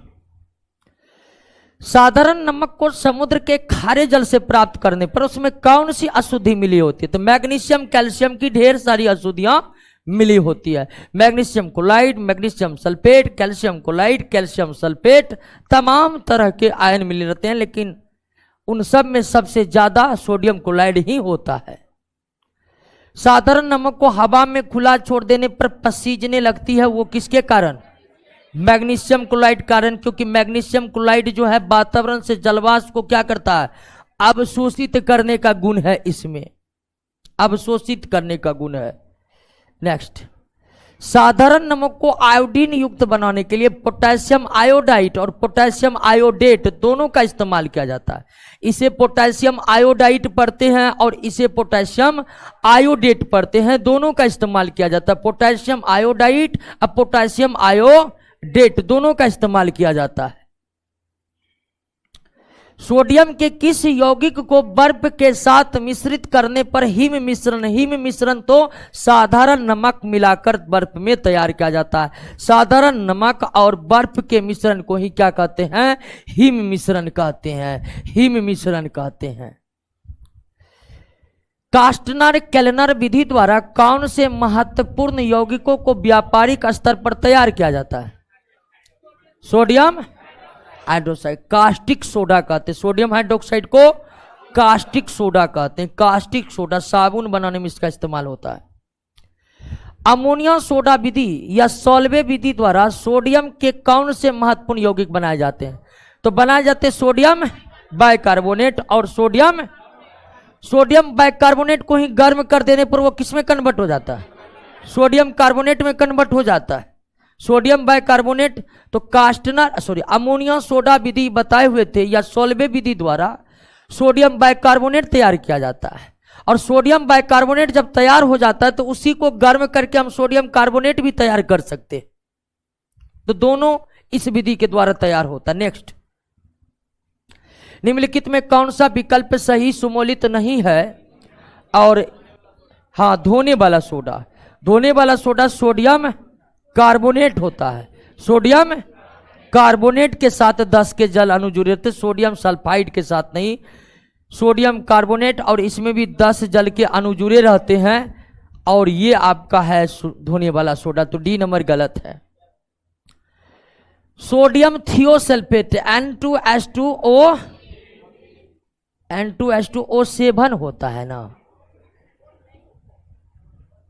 साधारण नमक को समुद्र के खारे जल से प्राप्त करने पर उसमें कौन सी अशुद्धि मिली होती है? तो मैग्नीशियम कैल्शियम की ढेर सारी अशुद्धियां मिली होती है। Magnesium chloride, magnesium sulphate, calcium chloride, calcium sulphate, तमाम तरह के आयन मिले रहते हैं, लेकिन उन सब में सबसे ज्यादा सोडियम क्लोराइड ही होता है। साधारण नमक को हवा में खुला छोड़ देने पर पसीजने लगती है, वो किसके कारण? मैग्नीशियम क्लोराइड कारण, क्योंकि मैग्नीशियम क्लोराइड जो है वातावरण से जलवाष्प को क्या करता है? अवशोषित करने का गुण है इसमें, अवशोषित करने का गुण है। नेक्स्ट, साधारण नमक को आयोडीन युक्त बनाने के लिए पोटेशियम आयोडाइड और पोटेशियम आयोडेट दोनों का इस्तेमाल किया जाता है। इसे पोटेशियम आयोडाइड पढ़ते हैं और इसे पोटेशियम आयोडेट पढ़ते हैं, दोनों का इस्तेमाल किया जाता है। पोटेशियम आयोडाइड और पोटेशियम आयोडेट दोनों का इस्तेमाल किया जाता है। सोडियम के किस यौगिक को बर्फ के साथ मिश्रित करने पर हिम मिश्रण तो साधारण नमक मिलाकर बर्फ में तैयार किया जाता है। साधारण नमक और बर्फ के मिश्रण को ही क्या कहते हैं? हिम मिश्रण कहते हैं, हिम मिश्रण कहते हैं। कास्टनर केल्नर विधि द्वारा कौन से महत्वपूर्ण यौगिकों को व्यापारिक स्तर पर तैयार किया जाता है? सोडियम हाइड्रोक्साइड, कास्टिक सोडा कहते हैं। सोडियम हाइड्रोक्साइड को कास्टिक सोडा कहते हैं। कास्टिक सोडा साबुन बनाने में इसका इस्तेमाल होता है। अमोनिया सोडा विधि या सॉल्वे विधि द्वारा सोडियम के कौन से महत्वपूर्ण यौगिक बनाए जाते हैं? तो बनाए जाते हैं सोडियम बाइकार्बोनेट और सोडियम बाइकार्बोनेट को ही गर्म कर देने पर वो किस में कन्वर्ट हो जाता है? सोडियम कार्बोनेट में कन्वर्ट हो जाता है। सोडियम बाइकार्बोनेट तो अमोनिया सोडा विधि बताए हुए थे या सॉल्वे विधि द्वारा सोडियम बाइकार्बोनेट तैयार किया जाता है। और सोडियम बाइकार्बोनेट जब तैयार हो जाता है तो उसी को गर्म करके हम सोडियम कार्बोनेट भी तैयार कर सकते हैं। तो दोनों इस विधि के द्वारा तैयार होता है। नेक्स्ट, निम्नलिखित में कौन सा विकल्प सही सुमोलित नहीं है? और हाँ, धोने वाला सोडा। धोने वाला सोडा सोडियम कार्बोनेट होता है। सोडियम कार्बोनेट के साथ 10 के जल अणु जुड़े रहते, सोडियम सल्फाइड के साथ नहीं। सोडियम कार्बोनेट और इसमें भी 10 जल के अणु जुड़े रहते हैं और ये आपका है धोने वाला सोडा। तो डी नंबर गलत है। सोडियम थियोसल्फेट N2H2O7 होता है ना?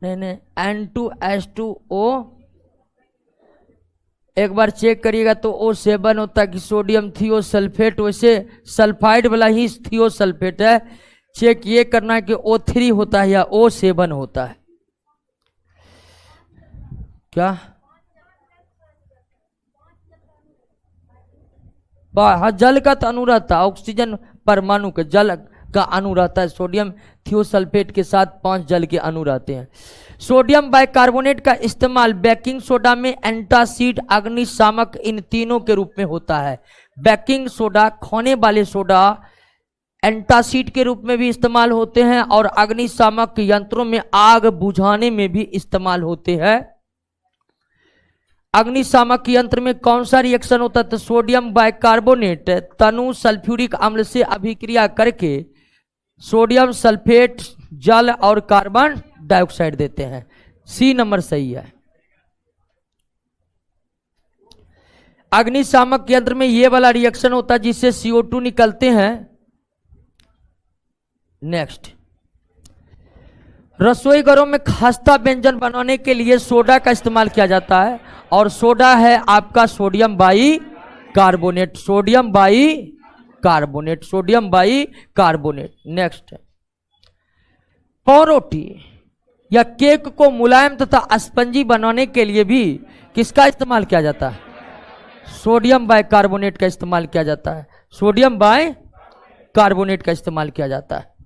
नहीं, N2H2O एक बार चेक करिएगा तो O7 होता है कि सोडियम थियोसल्फेट, वैसे सल्फाइड वाला ही थियोसल्फेट है। चेक ये करना है कि O3 होता है या O7 होता है। क्या जल का तो अणु रहता है, ऑक्सीजन परमाणु का जल का अणु रहता है। सोडियम थियोसल्फेट के साथ 5 जल के अणु रहते हैं। सोडियम बाइकार्बोनेट का इस्तेमाल बेकिंग सोडा में एंटासिड, अग्निशामक इन तीनों के रूप में होता है। बेकिंग सोडा, खाने वाले सोडा एंटासिड के रूप में भी इस्तेमाल होते हैं और अग्निशामक यंत्रों में आग बुझाने में भी इस्तेमाल होते हैं। अग्निशामक यंत्र में कौन सा रिएक्शन होता है? तो सोडियम बाइकार्बोनेट तनु सल्फ्यूरिक अम्ल से अभिक्रिया करके सोडियम सल्फेट, जल और कार्बन डाइऑक्साइड देते हैं। सी नंबर सही है। अग्निशामक यंत्र में ये वाला रिएक्शन होता है जिससे CO2 निकलते हैं। नेक्स्ट, रसोई घरों में खस्ता व्यंजन बनाने के लिए सोडा का इस्तेमाल किया जाता है और सोडा है आपका sodium by carbonate, sodium by carbonate, sodium by carbonate. Next, पावरोटी या केक को मुलायम तथा स्पंजी बनाने के लिए भी किसका इस्तेमाल किया जाता है? सोडियम बाई कार्बोनेट का इस्तेमाल किया जाता है, सोडियम बाई कार्बोनेट का इस्तेमाल किया जाता है।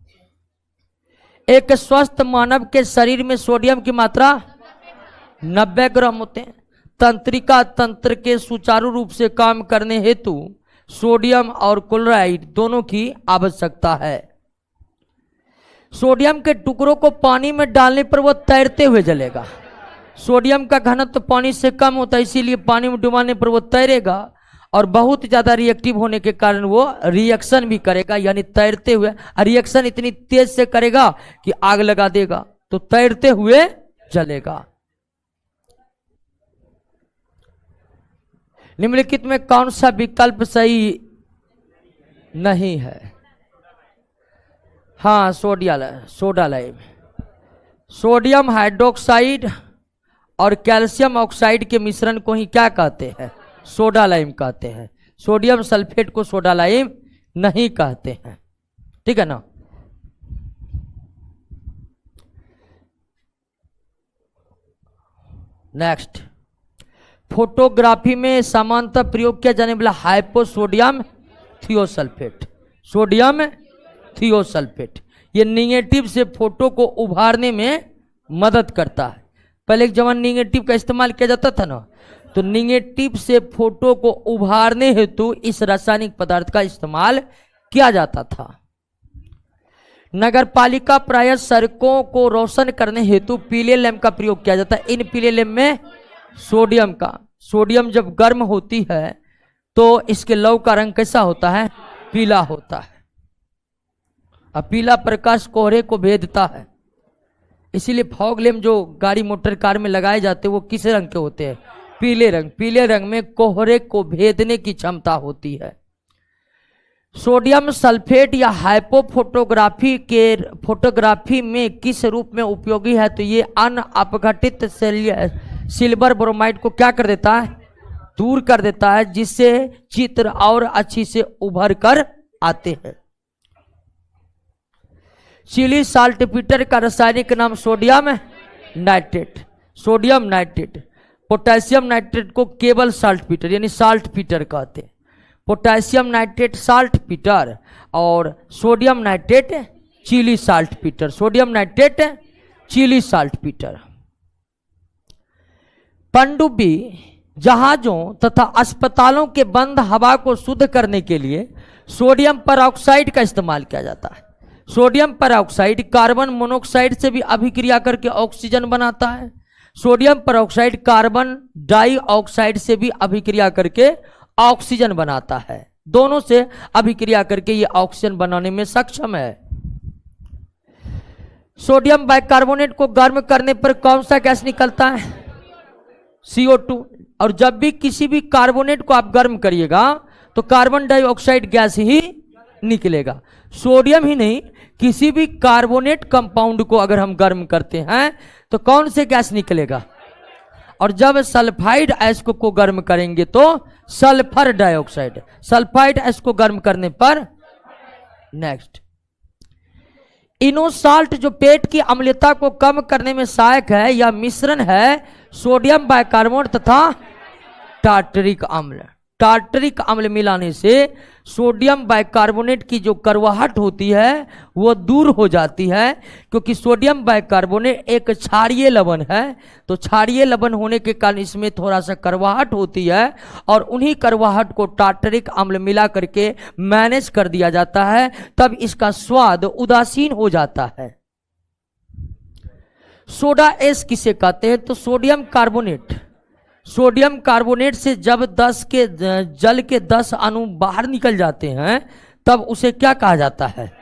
एक स्वस्थ मानव के शरीर में सोडियम की मात्रा 90 ग्राम होते हैं। तंत्रिका तंत्र के सुचारू रूप से काम करने हेतु सोडियम और क्लोराइड दोनों की आवश्यकता है। सोडियम के टुकड़ों को पानी में डालने पर वह तैरते हुए जलेगा। सोडियम का घनत्व पानी से कम होता है, इसीलिए पानी में डुबाने पर वो तैरेगा और बहुत ज़्यादा रिएक्टिव होने के कारण वो रिएक्शन भी करेगा, यानी तैरते हुए। रिएक्शन इतनी तेज से करेगा कि आग लगा देगा, तो तैरते हुए जलेगा। निम्नलिखित में कौन सा विकल्प सही नहीं है? हाँ, सोडा लाइम। सोडियम हाइड्रोक्साइड और कैल्शियम ऑक्साइड के मिश्रण को ही क्या कहते हैं? सोडा लाइम कहते हैं। सोडियम सल्फेट को सोडा लाइम नहीं कहते हैं, ठीक है ना। नेक्स्ट, फोटोग्राफी में सामान्यतः प्रयोग किया जाने वाला हाइपोसोडियम थियोसल्फेट, सोडियम थियोसल्फेट, ये निगेटिव से फोटो को उभारने में मदद करता है। पहले एक जमाने निगेटिव का इस्तेमाल किया जाता था ना, तो निगेटिव से फोटो को उभारने हेतु इस रासायनिक पदार्थ का इस्तेमाल किया जाता था। नगर पालिका प्रायः सड़कों को रोशन करने हेतु पीले लैंप का प्रयोग किया जाता है। इन पीले लैंप में सोडियम जब गर्म होती है तो इसके लौ का रंग कैसा होता है? पीला होता है। अब पीला प्रकाश कोहरे को भेदता है, इसीलिए फॉग लैंप जो गाड़ी मोटर कार में लगाए जाते हैं वो किस रंग के होते हैं? पीले रंग। पीले रंग में कोहरे को भेदने की क्षमता होती है। सोडियम सल्फेट या फोटोग्राफी में किस रूप में उपयोगी है? तो ये अनअपघटित सिल्वर ब्रोमाइड को क्या कर देता है? दूर कर देता है, जिससे चित्र और अच्छी से उभर कर आते हैं। चिली साल्टपीटर का रासायनिक नाम sodium nitrate, sodium nitrate. Potassium nitrate को केवल साल्टपीटर यानी साल्टपीटर कहते हैं। पोटेशियम नाइट्रेट साल्टपीटर और sodium nitrate Chile saltpetre, sodium nitrate Chile saltpetre. पनडुब्बी जहाजों तथा अस्पतालों के बंद हवा को शुद्ध करने के लिए सोडियम परऑक्साइड का इस्तेमाल किया जाता है। सोडियम परऑक्साइड कार्बन मोनोऑक्साइड से भी अभिक्रिया करके ऑक्सीजन बनाता है। सोडियम परऑक्साइड कार्बन डाइऑक्साइड से भी अभिक्रिया करके ऑक्सीजन बनाता है। दोनों से अभिक्रिया करके ये ऑक्सीजन बनाने में सक्षम है। सोडियम बाइकार्बोनेट को गर्म करने पर कौन सा गैस निकलता है? CO2। और जब भी किसी भी कार्बोनेट को आप गर्म करिएगा तो कार्बन डाइऑक्साइड गैस ही निकलेगा। सोडियम ही नहीं, किसी भी कार्बोनेट कंपाउंड को अगर हम गर्म करते हैं तो कौन से गैस निकलेगा? और जब सल्फाइड एस को गर्म करेंगे तो सल्फर डाइऑक्साइड। सल्फाइड एस को गर्म करने पर नेक्स्ट, इनोसाल्ट जो पेट की अम्लता को कम करने में सहायक है, यह मिश्रण है सोडियम बाइकार्बोनेट तथा टार्टरिक अम्ल। टार्टरिक अम्ल मिलाने से सोडियम बाइकार्बोनेट की जो कड़वाहट होती है वो दूर हो जाती है, क्योंकि सोडियम बाइकार्बोनेट एक क्षारीय लवण है। तो क्षारीय लवण होने के कारण इसमें थोड़ा सा कड़वाहट होती है और उन्हीं कड़वाहट को टार्टरिक अम्ल मिला करके मैनेज कर दिया जाता है, तब इसका स्वाद उदासीन हो जाता है। सोडा एस किसे कहते हैं? तो सोडियम कार्बोनेट। सोडियम कार्बोनेट से जब जल के 10 अणु बाहर निकल जाते हैं तब उसे क्या कहा जाता है?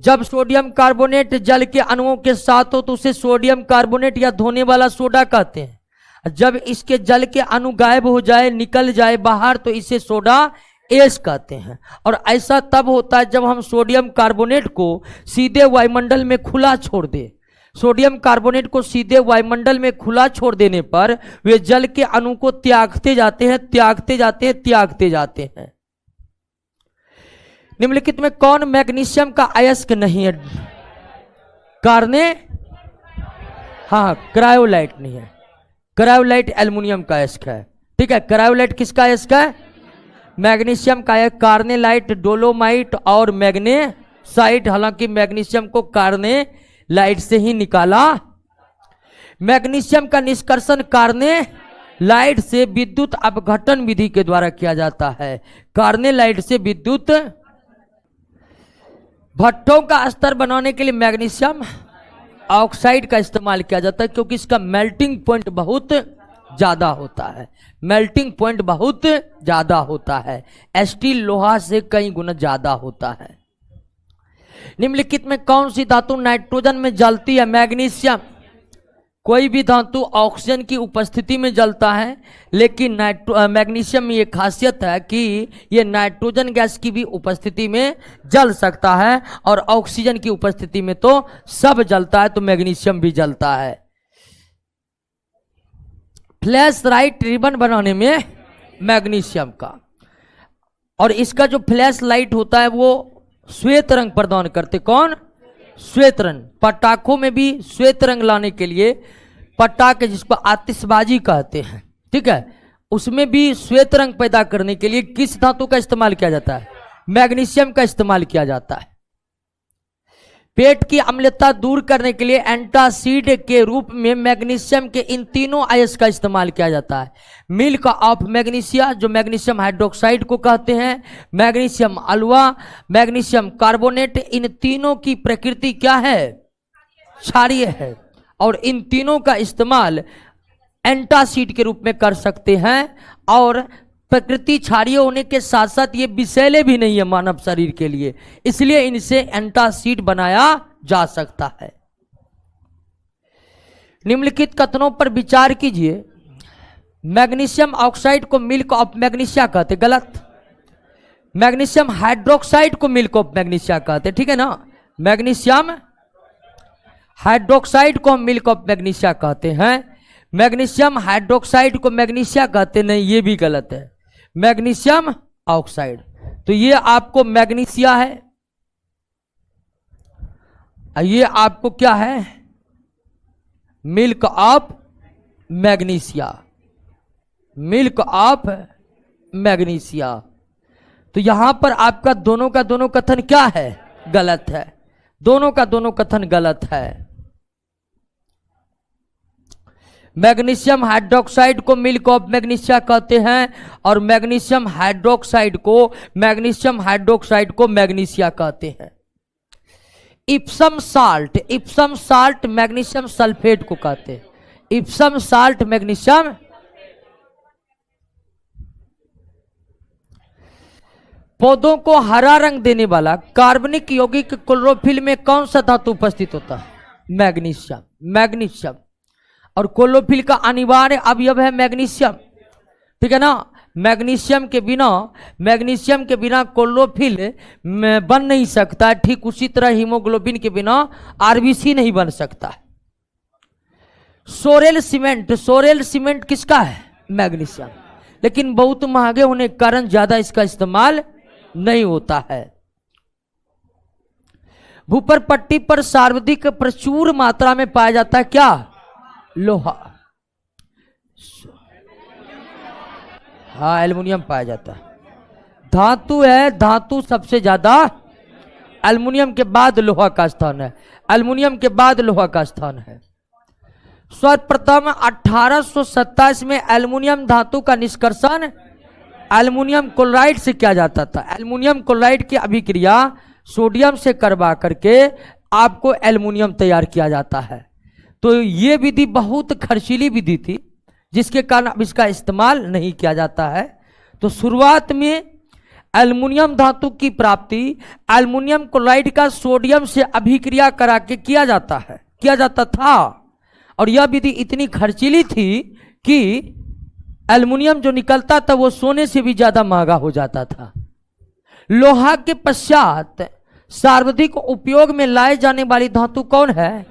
जब सोडियम कार्बोनेट जल के अणुओं के साथ हो तो उसे सोडियम कार्बोनेट या धोने वाला सोडा कहते हैं। जब इसके जल के अणु गायब हो जाए, निकल जाए बाहर, तो इसे सोडा एस कहते हैं। और ऐसा तब होता है जब हम सोडियम कार्बोनेट को सीधे वायुमंडल में खुला छोड़ दें। सोडियम कार्बोनेट को सीधे वायुमंडल में खुला छोड़ देने पर वे जल के अणु को त्यागते जाते हैं, त्यागते जाते हैं, त्यागते जाते हैं। निम्नलिखित में कौन मैग्नीशियम का अयस्क नहीं है? कार्ने, हाँ, क्रायोलाइट नहीं है। क्रायोलाइट एल्युमिनियम का अयस्क है, ठीक है। क्रायोलाइट किसका अयस्क है? मैग्नीशियम का है। कार्नेलाइट, डोलोमाइट और मैग्नेसाइट, हालांकि मैग्नीशियम को कार्नेलाइट से ही निकाला। मैग्नीशियम का निष्कर्षण कार्नेलाइट से विद्युत अपघटन विधि के द्वारा किया जाता है। कार्नेलाइट से विद्युत, भट्ठों का स्तर बनाने के लिए मैग्नीशियम ऑक्साइड का इस्तेमाल किया जाता है, क्योंकि इसका मेल्टिंग पॉइंट बहुत ज्यादा होता है। मेल्टिंग पॉइंट बहुत ज्यादा होता है, स्टील लोहा से कई गुना ज्यादा होता है। निम्नलिखित में कौन सी धातु नाइट्रोजन में जलती है? मैग्नीशियम। कोई भी धातु ऑक्सीजन की उपस्थिति में जलता है, लेकिन मैग्नीशियम में ये खासियत है कि ये नाइट्रोजन गैस की भी उपस्थिति में जल सकता है, और ऑक्सीजन की उपस्थिति में तो सब जलता है, तो मैग्नीशियम भी जलता है। फ्लैश लाइट रिबन बनाने में मैग्नीशियम का, और इसका जो फ्लैश लाइट होता है वो श्वेत रंग प्रदान करते। कौन? श्वेत रंग। पटाखों में भी श्वेत रंग लाने के लिए, पटाखे जिसको आतिशबाजी कहते हैं, ठीक है, उसमें भी श्वेत रंग पैदा करने के लिए किस धातु का इस्तेमाल किया जाता है? मैग्नीशियम का इस्तेमाल किया जाता है। पेट की अम्लता दूर करने के लिए एंटासिड के रूप में मैग्नीशियम के इन तीनों अयस्क का इस्तेमाल किया जाता है। मिल्क ऑफ मैग्नीशिया, जो मैग्नीशियम हाइड्रोक्साइड को कहते हैं, मैग्नीशियम अलवा, मैग्नीशियम कार्बोनेट, इन तीनों की प्रकृति क्या है? क्षारीय है, और इन तीनों का इस्तेमाल एंटासिड के रूप में कर सकते हैं। और प्रकृति क्षारीय होने के साथ साथ ये विषैले भी नहीं है मानव शरीर के लिए, इसलिए इनसे एंटासिड बनाया जा सकता है। निम्नलिखित कथनों पर विचार कीजिए। मैग्नीशियम ऑक्साइड को मिल्क ऑफ मैग्नीशिया कहते, गलत। मैग्नीशियम हाइड्रोक्साइड को मिल्क ऑफ मैग्नीशिया कहते, ठीक है ना। मैग्नीशियम हाइड्रोक्साइड को हम मिल्क ऑफ मैग्नीशिया कहते हैं, मैग्नीशियम हाइड्रोक्साइड को मैग्नीशिया कहते नहीं, ये भी गलत है। मैग्नीशियम ऑक्साइड, तो ये आपको मैग्नीशिया है, ये आपको क्या है? Milk of magnesia, milk of magnesia. तो यहां पर आपका दोनों का दोनों कथन क्या है? गलत है। दोनों का दोनों कथन गलत है। मैग्नीशियम हाइड्रोक्साइड को मिल्क ऑफ मैग्नीशिया कहते हैं, और मैग्नीशियम हाइड्रोक्साइड को मैग्नीशिया कहते हैं। इप्सम साल्ट मैग्नीशियम सल्फेट को कहते हैं। Epson salt magnesium. पौधों को हरा रंग देने वाला कार्बनिक यौगिक क्लोरोफिल में कौन सा धातु उपस्थित होता है? मैग्नीशियम। और क्लोरोफिल का अनिवार्य अवयव है मैग्नीशियम, ठीक है ना। मैग्नीशियम के बिना क्लोरोफिल बन नहीं सकता, ठीक उसी तरह हीमोग्लोबिन के बिना आरबीसी नहीं बन सकता। सोरेल सीमेंट किसका है? मैग्नीशियम, लेकिन बहुत महंगे होने के कारण ज्यादा इसका इस्तेमाल नहीं होता है। भूपर पट्टी पर सर्वाधिक प्रचुर मात्रा में पाया जाता है क्या? लोहा। हाँ, एल्युमिनियम पाया जाता है। धातु है, धातु सबसे ज्यादा एल्युमिनियम के बाद लोहा का स्थान है, एल्युमिनियम के बाद लोहा का स्थान है। सर्वप्रथम 1827 में एल्युमिनियम धातु का निष्कर्षण एल्युमिनियम क्लोराइड से किया जाता था। एल्युमिनियम क्लोराइड की अभिक्रिया सोडियम से करवा करके आपको एल्युमिनियम तैयार किया जाता है। तो ये विधि बहुत खर्चीली विधि थी, जिसके कारण अब इसका इस्तेमाल नहीं किया जाता है। तो शुरुआत में एल्युमिनियम धातु की प्राप्ति एल्युमिनियम क्लोराइड का सोडियम से अभिक्रिया करा के किया जाता था, और यह विधि इतनी खर्चीली थी कि एल्युमिनियम जो निकलता था वो सोने से भी ज्यादा महंगा हो जाता था। लोहा के पश्चात सर्वाधिक उपयोग में लाए जाने वाली धातु कौन है?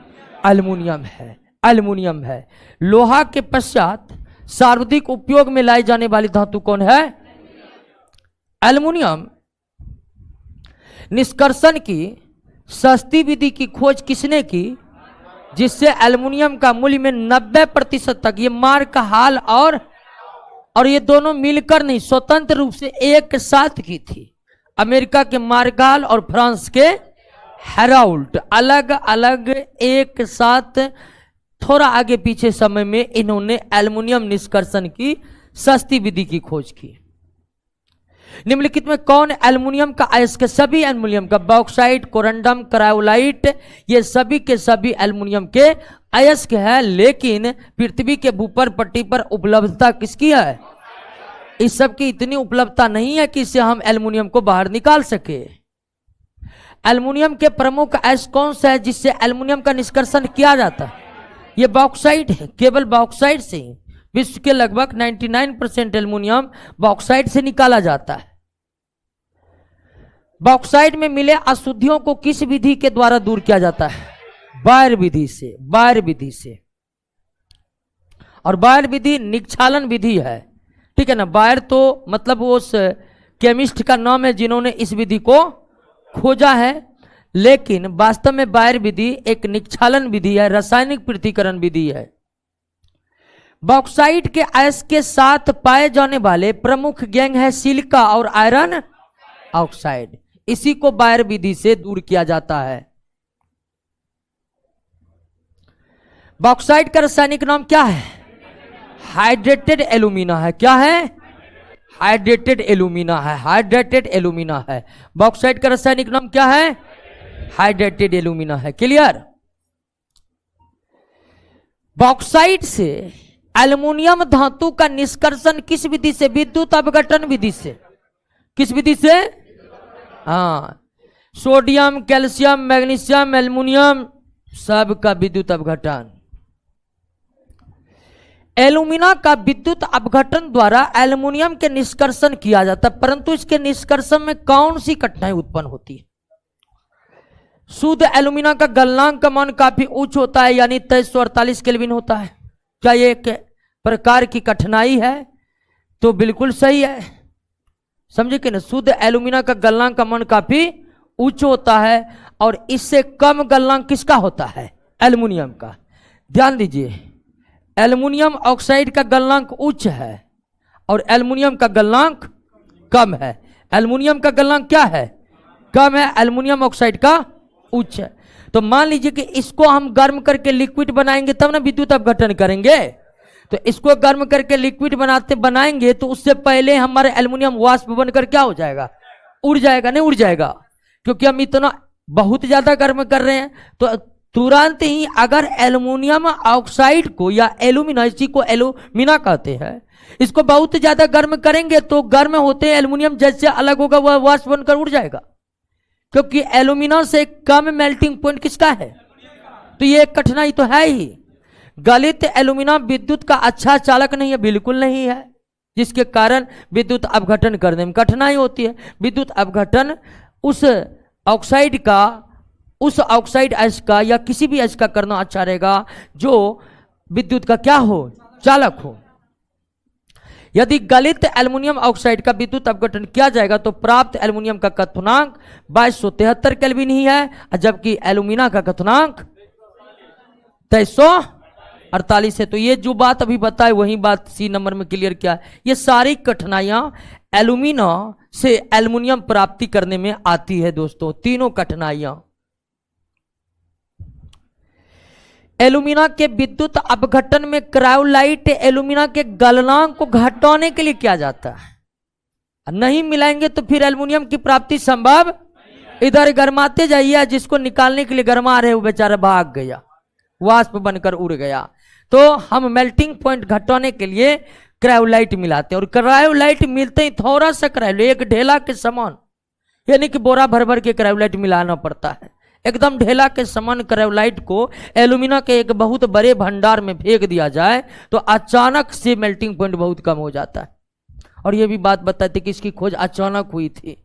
एल्युमिनियम है। एल्युमिनियम है। लोहा के पश्चात सर्वाधिक उपयोग में लाई जाने वाली धातु कौन है? एल्युमिनियम। निष्कर्षण की सस्ती विधि की खोज किसने की? जिससे एल्युमिनियम का मूल्य में 90% तक, ये मार्क हॉल और ये दोनों मिलकर नहीं, स्वतंत्र रूप से एक साथ की थी। अमेरिका के मार्गाल और फ्रांस के हेराल्ड अलग अलग एक साथ थोड़ा आगे पीछे समय में इन्होंने एल्युमिनियम निष्कर्षण की सस्ती विधि की खोज की। निम्नलिखित में कौन एल्युमिनियम का अयस्क? सभी एल्युमिनियम का, बॉक्साइट, कोरंडम, क्रायोलाइट, ये सभी के सभी एल्युमिनियम के अयस्क है। लेकिन पृथ्वी के भूपर पट्टी पर उपलब्धता किसकी है? इस सब की इतनी उपलब्धता नहीं है कि इससे हम एल्युमिनियम को बाहर निकाल सके। एल्युमिनियम के प्रमुख अयस्क कौन सा है जिससे एल्युमिनियम का निष्कर्षण किया जाता है? ये बॉक्साइट है। केवल बॉक्साइट से विश्व के लगभग 99% एल्युमिनियम बॉक्साइट से निकाला जाता है। बॉक्साइट में मिले अशुद्धियों को किस विधि के द्वारा दूर किया जाता है? बायर विधि से। बायर विधि से। और बायर विधि निक्षालन विधि है, ठीक है ना। बायर तो मतलब उस केमिस्ट का नाम है जिन्होंने इस विधि को खोजा है, लेकिन वास्तव में बायर विधि एक निक्षालन विधि है, रासायनिक पृथक्करण विधि है। बॉक्साइट के अयस्क के साथ पाए जाने वाले प्रमुख गैंग है सिलिका और आयरन ऑक्साइड। इसी को बायर विधि से दूर किया जाता है। बॉक्साइट का रासायनिक नाम क्या है? हाइड्रेटेड एल्यूमिना है। क्या है? हाइड्रेटेड एल्यूमिना है। हाइड्रेटेड एल्यूमिना है। बॉक्साइट का रासायनिक नाम क्या है? हाइड्रेटेड एल्यूमिना है। क्लियर? बॉक्साइट से एल्युमिनियम धातु का निष्कर्षण किस विधि से? विद्युत अपघटन विधि से। किस विधि से? हाँ, सोडियम, कैल्शियम, मैग्नीशियम, एल्युमिनियम सब का विद्युत अपघटन। एल्यूमिना का विद्युत अपघटन द्वारा एल्युमिनियम के निष्कर्षण किया जाता है, परंतु इसके निष्कर्षण में कौन सी कठिनाई उत्पन्न होती है? शुद्ध एल्यूमिना का गलनांक का मान काफी उच्च होता है, यानी 2348 केल्विन होता है। क्या ये एक प्रकार की कठिनाई है? तो बिल्कुल सही है। समझे कि ना? शुद्ध एल्यूमिना का गलनांक का मान काफी उच्च होता है और इससे कम गलनांक किसका होता है? एल्युमिनियम का। ध्यान दीजिए, एल्युमिनियम ऑक्साइड का गलनांक उच्च है और एल्युमिनियम का गलनांक कम है। एल्युमिनियम का गलनांक क्या है? कम है। एल्युमिनियम ऑक्साइड का उच्च है। तो मान लीजिए कि इसको हम गर्म करके लिक्विड बनाएंगे तब ना विद्युत अपघटन करेंगे। तो इसको गर्म करके लिक्विड बनाएंगे तो उससे पहले हमारे एल्युमिनियम वाष्प बनकर क्या हो जाएगा? उड़ जाएगा। नहीं उड़ जाएगा, क्योंकि हम इतना बहुत ज्यादा गर्म कर रहे हैं। तो तुरंत ही अगर एल्युमिनियम ऑक्साइड को या एल्यूमिना, इसी को एल्यूमिना कहते हैं, इसको बहुत ज्यादा गर्म करेंगे तो गर्म होते हैं एल्युमिनियम जैसे अलग होगा वह वाष्प बनकर उड़ जाएगा, क्योंकि एल्यूमिना से कम मेल्टिंग पॉइंट किसका है? तो ये एक कठिनाई तो है ही। गलित एल्यूमिना विद्युत का अच्छा चालक नहीं है, बिल्कुल नहीं है, जिसके कारण विद्युत अपघटन करने में कठिनाई होती है। विद्युत अपघटन उस ऑक्साइड का, उस ऑक्साइड अयस्क का या किसी भी अयस्क का करना अच्छा रहेगा जो विद्युत का क्या हो? चालक हो। यदि गलित एल्युमिनियम ऑक्साइड का विद्युत अपघटन किया जाएगा तो प्राप्त एल्युमिनियम का क्वथनांक 2273 केल्विन ही है, जबकि एल्यूमिना का क्वथनांक 2348 है। तो ये जो बात अभी बताए वही बात सी नंबर में क्लियर किया। ये सारी कठिनाइयां एल्यूमिना से एल्युमिनियम प्राप्ति करने में आती है दोस्तों, तीनों कठिनाइयां। एल्यूमिना के विद्युत अपघटन में क्रायोलाइट एल्यूमिना के गलनांक को घटाने के लिए किया जाता है। नहीं मिलाएंगे तो फिर एल्युमिनियम की प्राप्ति संभव। इधर गरमाते जाइए, जिसको निकालने के लिए गरमा रहे वो बेचारा भाग गया, वाष्प बनकर उड़ गया। तो हम मेल्टिंग पॉइंट घटाने के लिए क्रायोलाइट मिलाते हैं, और क्रायोलाइट मिलते ही थोड़ा सा क्रायोलाइट, एक ढेला के समान, यानी कि बोरा भर भर के क्रायोलाइट मिलाना पड़ता है। एकदम ढेला के समान क्रायोलाइट को एल्यूमिना के एक बहुत बड़े भंडार में फेंक दिया जाए तो अचानक से मेल्टिंग पॉइंट बहुत कम हो जाता है। और ये भी बात बताते कि इसकी खोज अचानक हुई थी,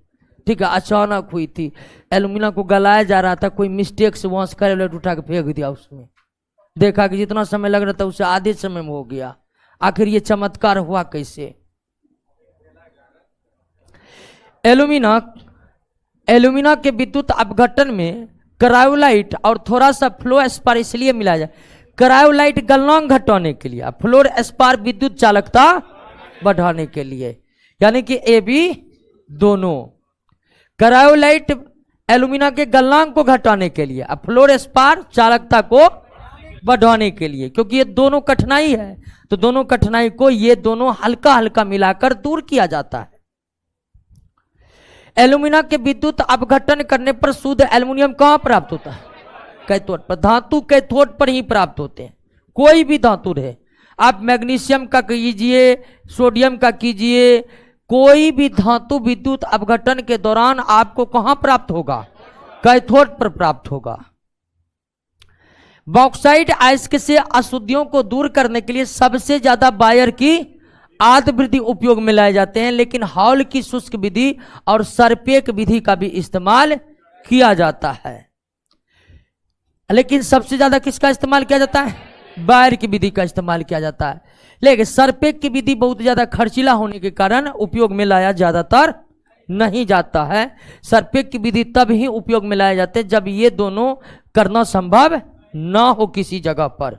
ठीक है, अचानक हुई थी। एल्यूमिना को गलाया जा रहा था, कोई मिस्टेक से वहां से क्रायोलाइट उठा के फेंक दिया उसमें, देखा कि जितना समय लग रहा था उससे आधे समय में हो गया। आखिर ये चमत्कार हुआ कैसे? एल्यूमिना के विद्युत अपघटन में क्रायोलाइट और थोड़ा सा फ्लोर एस्पार इसलिए मिला जाए, क्रायोलाइट गलनांक घटाने के लिए, फ्लोर एस्पार विद्युत चालकता बढ़ाने के लिए, यानी कि ए बी दोनों। क्रायोलाइट एल्यूमिना के गलनांक को घटाने के लिए, फ्लोर एस्पार चालकता को बढ़ाने के लिए, क्योंकि ये दोनों कठिनाई है, तो दोनों कठिनाई को ये दोनों हल्का हल्का मिलाकर दूर किया जाता है। एल्यूमिना के विद्युत अपघटन करने पर शुद्ध एल्युमिनियम कहां प्राप्त होता है? कैथोड पर। धातु कैथोड पर ही प्राप्त होते हैं, कोई भी धातु रहे, आप मैग्नीशियम का कीजिए, सोडियम का कीजिए, कोई भी धातु विद्युत अपघटन के दौरान आपको कहां प्राप्त होगा? कैथोड पर प्राप्त होगा। बॉक्साइट अयस्क से अशुद्धियों को दूर करने के लिए सबसे ज्यादा बायर की आद्र विधि उपयोग में लाए जाते हैं, लेकिन हॉल की शुष्क विधि और सरपेक विधि का भी इस्तेमाल किया जाता है। लेकिन सबसे ज्यादा किसका इस्तेमाल किया जाता है? बायर की विधि का इस्तेमाल किया जाता है। लेकिन सरपेक की विधि बहुत ज्यादा खर्चीला होने के कारण उपयोग में लाया ज्यादातर नहीं जाता है। सरपेक की विधि तब ही उपयोग में लाए जाते हैं जब ये दोनों करना संभव ना हो किसी जगह पर,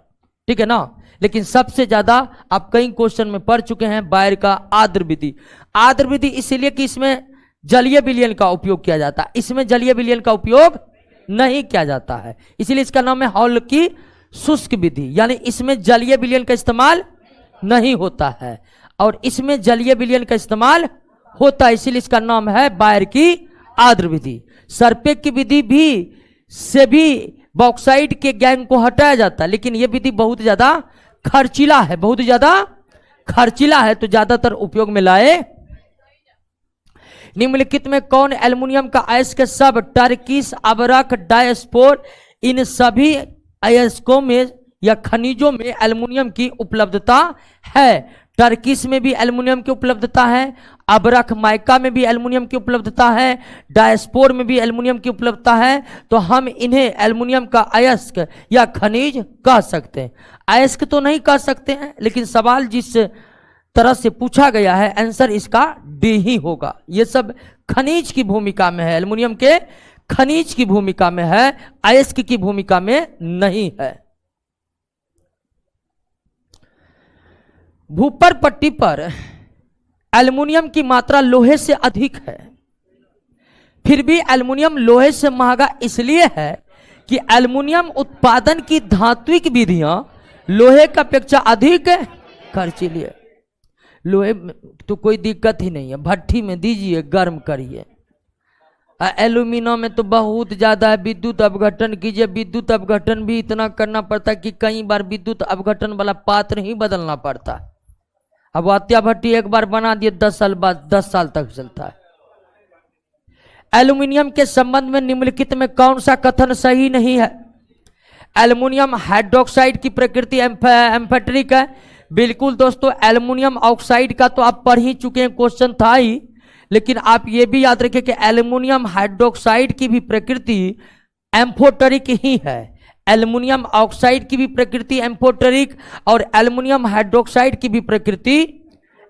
ठीक है ना। लेकिन सबसे ज्यादा आप कई क्वेश्चन में पढ़ चुके हैं बायर का आद्र विधि। आद्र विधि इसलिए कि इसमें जलीय विलयन का उपयोग किया जाता है, इसमें जलीय विलयन का उपयोग नहीं किया जाता है, इसलिए इसका नाम है हॉल की शुष्क विधि, यानी इसमें जलीय विलयन का इस्तेमाल नहीं होता है और इसमें जलीय विलयन का इस्तेमाल होता है, इसीलिए इसका नाम है बायर की आद्र विधि। सरपेक की विधि भी से भी बॉक्साइट के गैंग को हटाया जाता है, लेकिन यह विधि बहुत ज्यादा खर्चीला है, बहुत ज्यादा खर्चीला है, तो ज्यादातर उपयोग में लाए। निम्नलिखित में कौन एल्युमिनियम का अयस्क सब टर्किश, अबरख, डायस्पोर, इन सभी अयस्कों में या खनिजों में एल्युमिनियम की उपलब्धता है? टर्किश में भी एल्युमिनियम की उपलब्धता है, अबरख माइका में भी एल्युमिनियम की उपलब्धता है, डायस्पोर में भी एल्युमिनियम की उपलब्धता है, तो हम इन्हें एल्युमिनियम का अयस्क या खनिज कह सकते हैं। अयस्क तो नहीं कह सकते हैं, लेकिन सवाल जिस तरह से पूछा गया है आंसर इसका डी ही होगा। ये सब खनिज की भूमिका में है, एल्युमिनियम के खनिज की भूमिका में है, अयस्क की भूमिका में नहीं है। भूपर पट्टी पर एल्युमिनियम की मात्रा लोहे से अधिक है, फिर भी एल्युमिनियम लोहे से महंगा इसलिए है कि एल्युमिनियम उत्पादन की धात्विक विधियां लोहे की अपेक्षा अधिक खर्चीली है। लोहे तो कोई दिक्कत ही नहीं है, भट्ठी में दीजिए, गर्म करिए। एल्यूमिनियम में तो बहुत ज्यादा है, विद्युत अपघटन कीजिए, विद्युत अपघटन भी इतना करना पड़ता है कि कई बार विद्युत अपघटन वाला पात्र ही बदलना पड़ता है। अब अत्या भट्टी एक बार बना दिए 10 साल बाद 10 साल तक चलता है। एल्यूमिनियम के संबंध में निम्नलिखित में कौन सा कथन सही नहीं है? एल्युमिनियम हाइड्रोक्साइड की प्रकृति एम्फेटेरिक है। बिल्कुल दोस्तों, एल्युमिनियम ऑक्साइड का तो आप पढ़ ही चुके हैं, क्वेश्चन था ही, लेकिन आप ये भी याद रखें कि एल्युमिनियम हाइड्रोक्साइड की भी प्रकृति एम्फोटेरिक ही है। एल्युमिनियम ऑक्साइड की भी प्रकृति एम्फोटेरिक और एल्युमिनियम हाइड्रोक्साइड की भी प्रकृति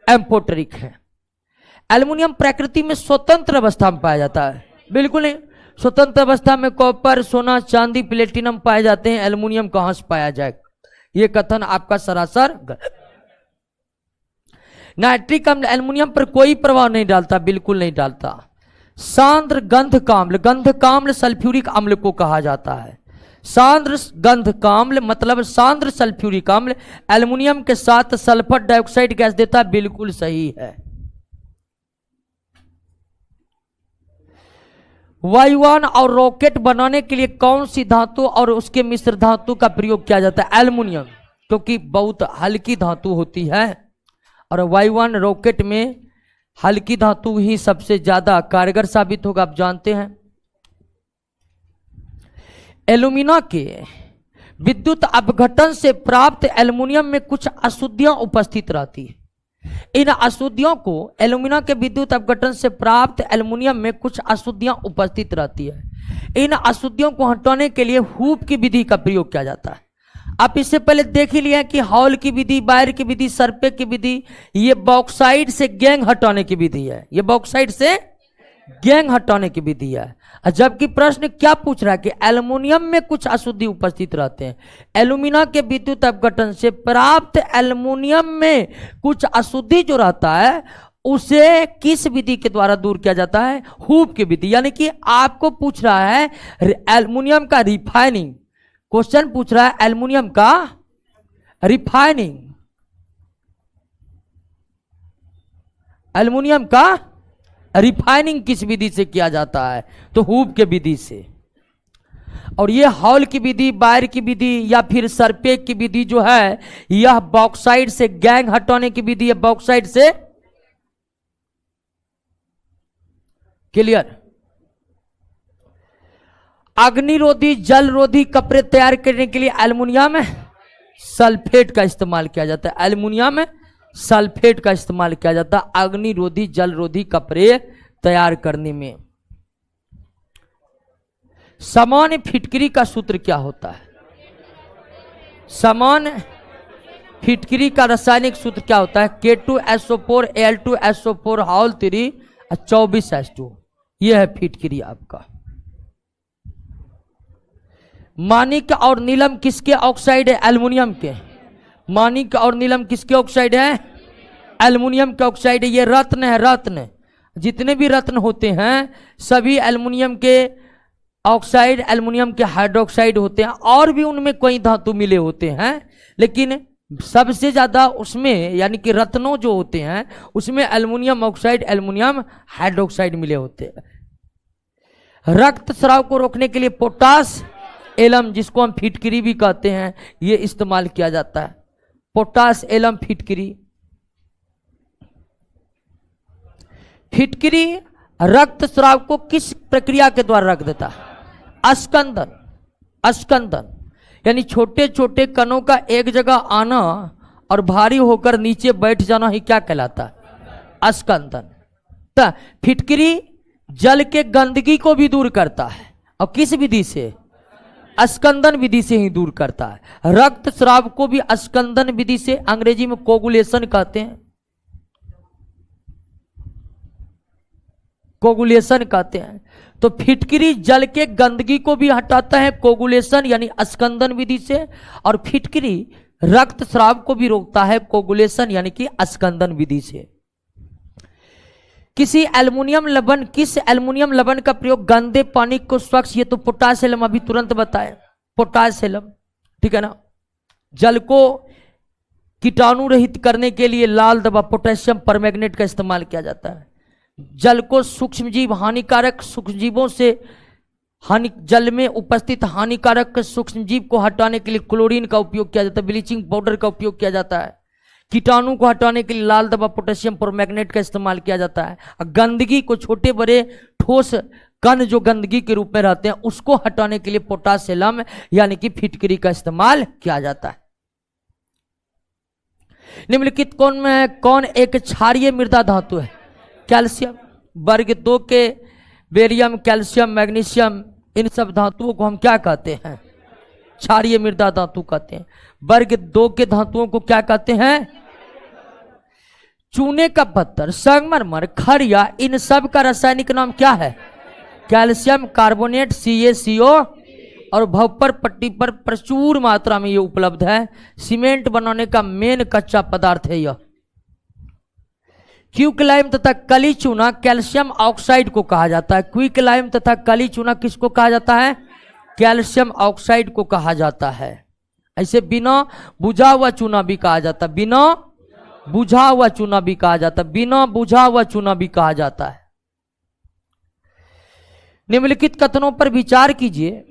एम्फोटेरिक है। एल्युमिनियम प्रकृति में स्वतंत्र अवस्था में पाया जाता है, बिल्कुल नहीं। स्वतंत्र अवस्था में कॉपर, सोना, चांदी, प्लेटिनम पाए जाते हैं, एल्युमिनियम कहां से पाया जाए? यह कथन आपका सरासर गलत। नाइट्रिक अम्ल एल्युमिनियम पर कोई प्रभाव नहीं डालता, बिल्कुल नहीं डालता। सांद्र गंधकाम्ल, गंधकाम्ल सल्फ्यूरिक अम्ल को कहा जाता है। सांद्र गंधकाम्ल मतलब सांद्र सल्फ्यूरिक अम्ल एल्युमिनियम के साथ सल्फर डाइऑक्साइड गैस देता है, बिल्कुल सही है। वायुयान और रॉकेट बनाने के लिए कौन सी धातु और उसके मिश्र धातु का प्रयोग किया जाता है? एल्युमिनियम, क्योंकि बहुत हल्की धातु होती है और वायुयान रॉकेट में हल्की धातु ही सबसे ज्यादा कारगर साबित होगा, आप जानते हैं। एल्यूमिना के विद्युत अपघटन से प्राप्त एल्युमिनियम में कुछ अशुद्धियां उपस्थित रहती है। इन अशुद्धियों को, एल्यूमिना के विद्युत अपघटन से प्राप्त एल्युमिनियम में कुछ अशुद्धियां उपस्थित रहती है। इन अशुद्धियों को हटाने के लिए हूप की विधि का प्रयोग किया जाता है। आप इससे पहले देख ही लिया कि हॉल की विधि, बायर की विधि, सरपे की विधि, ये बॉक्साइड से गैंग हटाने की विधि है। ये बॉक्साइड से गैंग हटाने की विधि है। जबकि प्रश्न क्या पूछ रहा है कि एल्युमिनियम में कुछ अशुद्धि उपस्थित रहते हैं। एल्यूमिना के विद्युत अपघटन से प्राप्त एल्युमिनियम में कुछ अशुद्धि जो रहता है उसे किस विधि के द्वारा दूर किया जाता है? हूप की विधि। यानी कि आपको पूछ रहा है एल्युमिनियम का रिफाइनिंग, क्वेश्चन पूछ रहा है एल्युमिनियम का रिफाइनिंग, एल्युमिनियम का रिफाइनिंग किस विधि से किया जाता है? तो हूप के विधि से। और ये हॉल की विधि, बायर की विधि या फिर सरपेक की विधि जो है, यह बॉक्साइड से गैंग हटाने की विधि है। बॉक्साइड से, क्लियर? अग्निरोधी, जलरोधी कपड़े तैयार करने के लिए एल्युमिनियम सल्फेट का इस्तेमाल किया जाता है। एल्युमिनियम सल्फेट का इस्तेमाल किया जाता है अग्निरोधी, जलरोधी कपड़े तैयार करने में। समान फिटकरी का सूत्र क्या होता है? समान फिटकरी का रासायनिक सूत्र क्या होता है? K2SO4 Al2SO4 hall 3 24H2। यह है फिटकरी आपका। मानिक और नीलम किसके ऑक्साइड है? एल्युमिनियम के। मानिक और नीलम किसके ऑक्साइड है? एल्युमिनियम के ऑक्साइड है। ये रत्न है, रत्न। जितने भी रत्न होते हैं सभी एल्युमिनियम के ऑक्साइड, एल्युमिनियम के हाइड्रोक्साइड होते हैं। और भी उनमें कई धातु मिले होते हैं, लेकिन सबसे ज्यादा उसमें यानी कि रत्नों जो होते हैं उसमें एल्युमिनियम ऑक्साइड, एल्युमिनियम हाइड्रोक्साइड मिले होते हैं। रक्त स्राव को रोकने के लिए पोटास एलम, जिसको हम फिटकरी भी कहते हैं, ये इस्तेमाल किया जाता है। पोटास एलम फिटकरी। फिटकरी रक्त स्राव को किस प्रक्रिया के द्वारा रख देता है? अस्कंदन। अस्कंदन यानी छोटे छोटे कणों का एक जगह आना और भारी होकर नीचे बैठ जाना ही क्या कहलाता है? अस्कंदन। तो फिटकरी जल के गंदगी को भी दूर करता है। और किस विधि से? अस्कंदन विधि से ही दूर करता है। रक्त स्राव को भी अस्कंदन विधि से, अंग्रेजी में कोगुलेशन कहते हैं, कोगुलेशन कहते हैं। तो फिटकरी जल के गंदगी को भी हटाता है कोगुलेशन यानी अस्कंदन विधि से, और फिटकरी रक्त स्राव को भी रोकता है कोगुलेशन यानी कि अस्कंदन विधि से। किस एल्युमिनियम लवण का प्रयोग गंदे पानी को स्वच्छ, ये तो पोटासियम अभी तुरंत बताए, पोटासियम, ठीक है ना। जल को कीटाणु रहित करने के लिए लाल दवा पोटेशियम परमैंगनेट का इस्तेमाल किया जाता है। जल को सूक्ष्मजीव, हानिकारक सूक्ष्मजीवों से जल में उपस्थित हानिकारक सूक्ष्मजीव को हटाने के लिए क्लोरीन का उपयोग किया जाता है, ब्लीचिंग पाउडर का उपयोग किया जाता है। कीटाणु को हटाने के लिए लाल दवा पोटेशियम परमैंगनेट का इस्तेमाल किया जाता है। गंदगी को, छोटे बड़े ठोस कण जो गंदगी के रूप में रहते हैं, उसको हटाने के लिए पोटासियम यानी कि फिटकरी का इस्तेमाल किया जाता है। निम्नलिखित कौन एक क्षारीय मृदा धातु है? कैल्शियम। वर्ग 2 के बेरियम, कैल्शियम, मैग्नीशियम, इन सब धातुओं को हम क्या कहते हैं? क्षारीय मृदा धातु कहते हैं। वर्ग 2 के धातुओं को क्या कहते हैं? चूने का पत्थर, संगमरमर, खड़िया, इन सब का रासायनिक नाम क्या है? Calcium carbonate, CaCO। और भवपर पट्टी पर प्रचुर मात्रा में ये उपलब्ध है। सीमेंट बनाने का मेन कच्चा पदार्थ है यह। क्विकलाइम तथा कली चूना कैल्शियम ऑक्साइड को कहा जाता है। क्विकलाइम तथा कली चूना किसको कहा जाता है? कैल्शियम ऑक्साइड को कहा जाता है। ऐसे बिना बुझा हुआ चूना भी कहा जाता है, बिना बुझा हुआ चूना भी कहा जाता है, बिना बुझा हुआ चूना भी कहा जाता है। निम्नलिखित कथनों पर विचार कीजिए।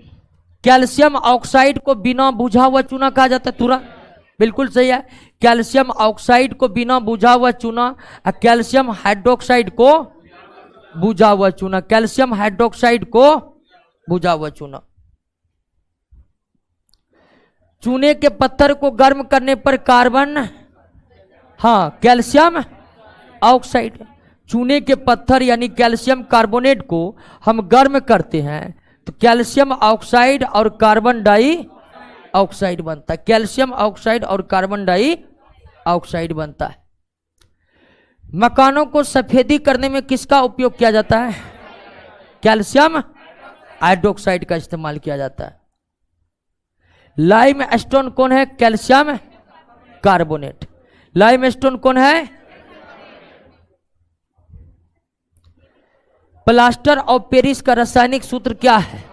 कैल्शियम ऑक्साइड को बिना बुझा हुआ चूना कहा जाता है, तुरंत बिल्कुल सही है। कैल्शियम ऑक्साइड को बिना बुझा हुआ चूना, कैल्शियम हाइड्रोक्साइड को बुझा हुआ चूना, कैल्शियम हाइड्रोक्साइड को बुझा हुआ चूना। चूने के पत्थर को गर्म करने पर कार्बन, हाँ कैल्शियम ऑक्साइड। चूने के पत्थर यानी कैल्शियम कार्बोनेट को हम गर्म करते हैं तो कैल्शियम ऑक्साइड और कार्बन डाई ऑक्साइड बनता है। कैल्शियम ऑक्साइड और कार्बन डाई ऑक्साइड बनता है। मकानों को सफेदी करने में किसका उपयोग किया जाता है? कैल्शियम हाइड्रोक्साइड का इस्तेमाल किया जाता है। लाइम स्टोन कौन है? Calcium carbonate. लाइम स्टोन कौन है? प्लास्टर ऑफ पेरिस का रासायनिक सूत्र क्या है?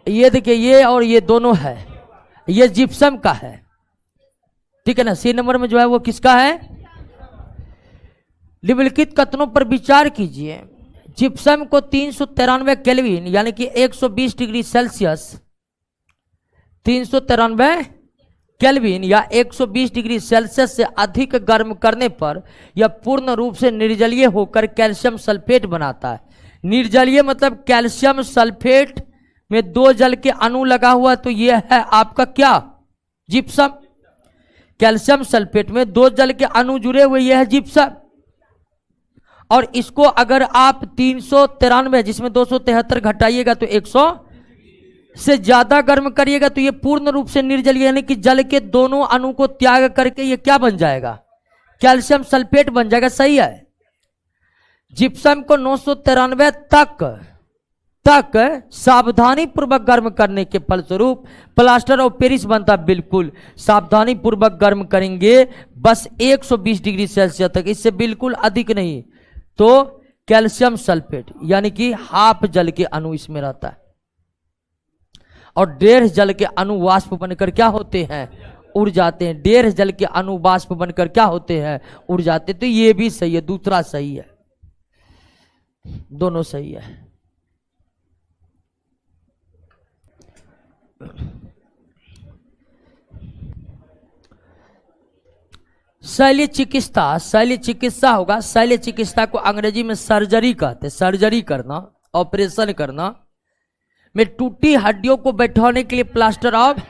ये देखिए, ये और ये दोनों है, ये जिप्सम का है, ठीक है ना। सी नंबर में जो है वो किसका है? निम्नलिखित कथनों पर विचार कीजिए। जिप्सम को 393 केल्विन यानी कि 120 डिग्री सेल्सियस, 393 केल्विन या 120 डिग्री सेल्सियस से अधिक गर्म करने पर यह पूर्ण रूप से निर्जलीय होकर कैल्शियम सल्फेट बनाता है। निर्जलीय मतलब कैल्शियम सल्फेट में 2 जल के अणु लगा हुआ, तो यह है आपका क्या? जिप्सम। कैल्शियम सल्फेट में 2 जल के अणु जुड़े हुए, यह है जिप्सम। और इसको अगर आप 393 जिसमें 273 घटाइएगा तो 100 से ज्यादा गर्म करिएगा तो ये पूर्ण रूप से निर्जलीय यानी कि जल के दोनों अणु को त्याग करके ये क्या बन जाएगा? कैल्शियम सल्फेट बन जाएगा। सही है। जिप्सम को 993 तक सावधानी पूर्वक गर्म करने के फलस्वरूप प्लास्टर ऑफ पेरिस बनता। बिल्कुल सावधानी पूर्वक गर्म करेंगे, बस 120 डिग्री सेल्सियस तक, इससे बिल्कुल अधिक नहीं। तो कैल्शियम सल्फेट यानी कि हाफ जल के अणु इसमें रहता है और 1.5 जल के अणु वाष्प बनकर क्या होते हैं? उड़ जाते हैं। 1.5 जल के अणु वाष्प बनकर क्या होते हैं? उड़ जाते। तो ये भी सही है, दूसरा सही है, दोनों सही है। शल्य चिकित्सा, शल्य चिकित्सा होगा। शल्य चिकित्सा को अंग्रेजी में सर्जरी कहते हैं। सर्जरी करना, ऑपरेशन करना में टूटी हड्डियों को बैठाने के लिए प्लास्टर ऑफ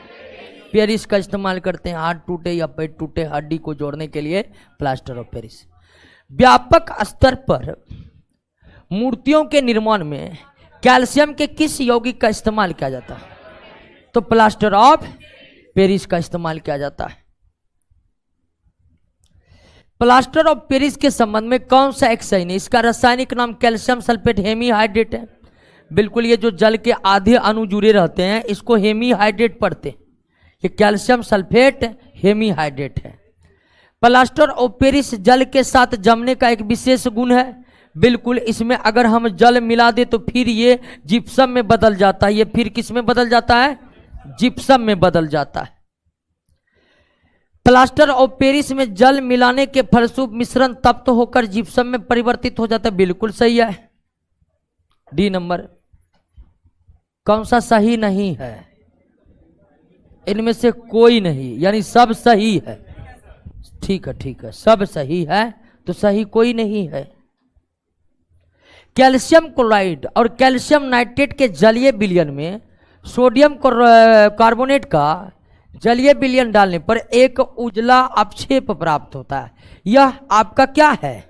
पेरिस का इस्तेमाल करते हैं। हाथ टूटे या पेट टूटे, हड्डी को जोड़ने के लिए प्लास्टर ऑफ पेरिस। व्यापक स्तर पर मूर्तियों के निर्माण में कैल्शियम के किस यौगिक का इस्तेमाल किया जाता है? तो प्लास्टर ऑफ पेरिस का इस्तेमाल किया जाता है। प्लास्टर ऑफ पेरिस के संबंध में कौन सा एक सही नहीं? इसका रासायनिक नाम कैल्शियम सल्फेट हेमीहाइड्रेट है। बिल्कुल, ये जो जल के आधे अणु जुड़े रहते हैं इसको हेमीहाइड्रेट पढ़ते हैं। ये कैल्शियम सल्फेट हेमीहाइड्रेट है। प्लास्टर ऑफ पेरिस जल के साथ जमने का एक विशेष गुण है। बिल्कुल, इसमें अगर हम जल मिला दे तो फिर ये जिप्सम में बदल जाता है। ये फिर किस में बदल जाता है? जिप्सम में बदल जाता है। प्लास्टर ऑफ पेरिस में जल मिलाने के फलस्वरूप मिश्रण तप्त होकर जिप्सम में परिवर्तित हो जाता है। बिल्कुल सही है, डी नंबर। कौन सा सही नहीं है? इनमें से कोई नहीं, यानी सब सही है। ठीक है, ठीक है, सब सही है तो सही कोई नहीं है। कैल्शियम क्लोराइड और कैल्शियम नाइट्रेट के जलीय विलयन में सोडियम कार्बोनेट का जलीय विलयन डालने पर एक उजला अपक्षेप प्राप्त होता है। यह आपका क्या है?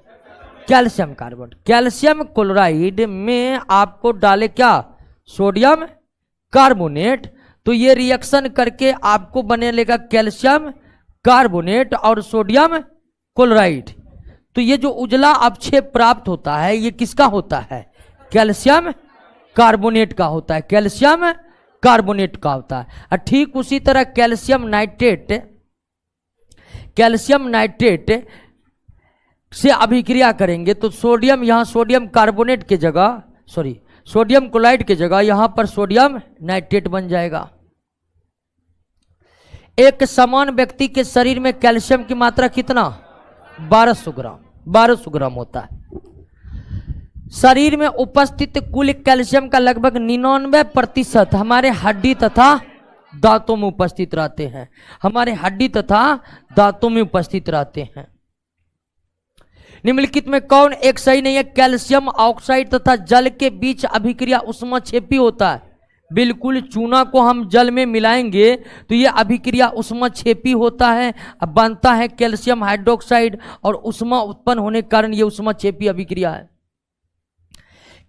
Calcium carbonate. कैल्शियम क्लोराइड में आपको डाले क्या? Sodium carbonate. तो ये रिएक्शन करके आपको बने लेगा कैल्शियम कार्बोनेट और सोडियम क्लोराइड। तो ये जो उजला अपक्षेप प्राप्त होता है ये किसका होता है? कैल्शियम कार्बोनेट का होता है। कैल्शियम कार्बोनेट का होता है। और ठीक उसी तरह कैल्शियम नाइट्रेट से अभिक्रिया करेंगे तो सोडियम, यहां सोडियम कार्बोनेट के जगह सोडियम क्लोराइड के जगह यहां पर सोडियम नाइट्रेट बन जाएगा। एक समान व्यक्ति के शरीर में कैल्शियम की मात्रा कितना? 1200 ग्राम होता है। शरीर में उपस्थित कुल कैल्शियम का लगभग 99% हमारे हड्डी तथा दांतों में उपस्थित रहते हैं। हमारे हड्डी तथा दांतों में उपस्थित रहते हैं। निम्नलिखित में कौन एक सही नहीं है? कैल्शियम ऑक्साइड तथा जल के बीच अभिक्रिया उष्माक्षेपी होता है। बिल्कुल चूना को हम जल में मिलाएंगे तो ये अभिक्रिया ऊष्माक्षेपी होता है, अब बनता है कैल्शियम हाइड्रोक्साइड और ऊष्मा उत्पन्न होने के कारण ये ऊष्माक्षेपी अभिक्रिया है।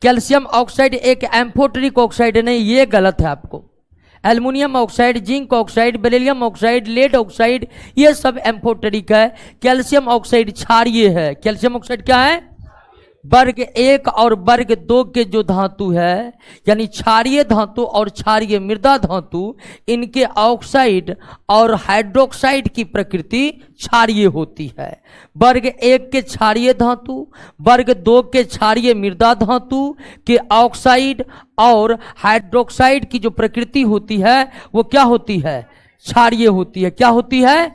कैल्शियम ऑक्साइड एक एम्फोटेरिक ऑक्साइड नहीं, ये गलत है आपको। Aluminium oxide, zinc oxide, beryllium oxide, lead oxide, ये सब एम्फोटेरिक है। कैल्शियम ऑक्साइड क्षारीय है। कैल्शियम ऑक्साइड क्या है? वर्ग 1 और वर्ग 2 के जो धातु है, यानी क्षारीय धातु और क्षारीय मृदा धातु, इनके ऑक्साइड और हाइड्रोक्साइड की प्रकृति क्षारीय होती है। वर्ग 1 के क्षारीय धातु, वर्ग 2 के क्षारीय मृदा धातु के ऑक्साइड और हाइड्रोक्साइड की जो प्रकृति होती है वो क्या होती है? क्षारीय होती है। क्या होती है?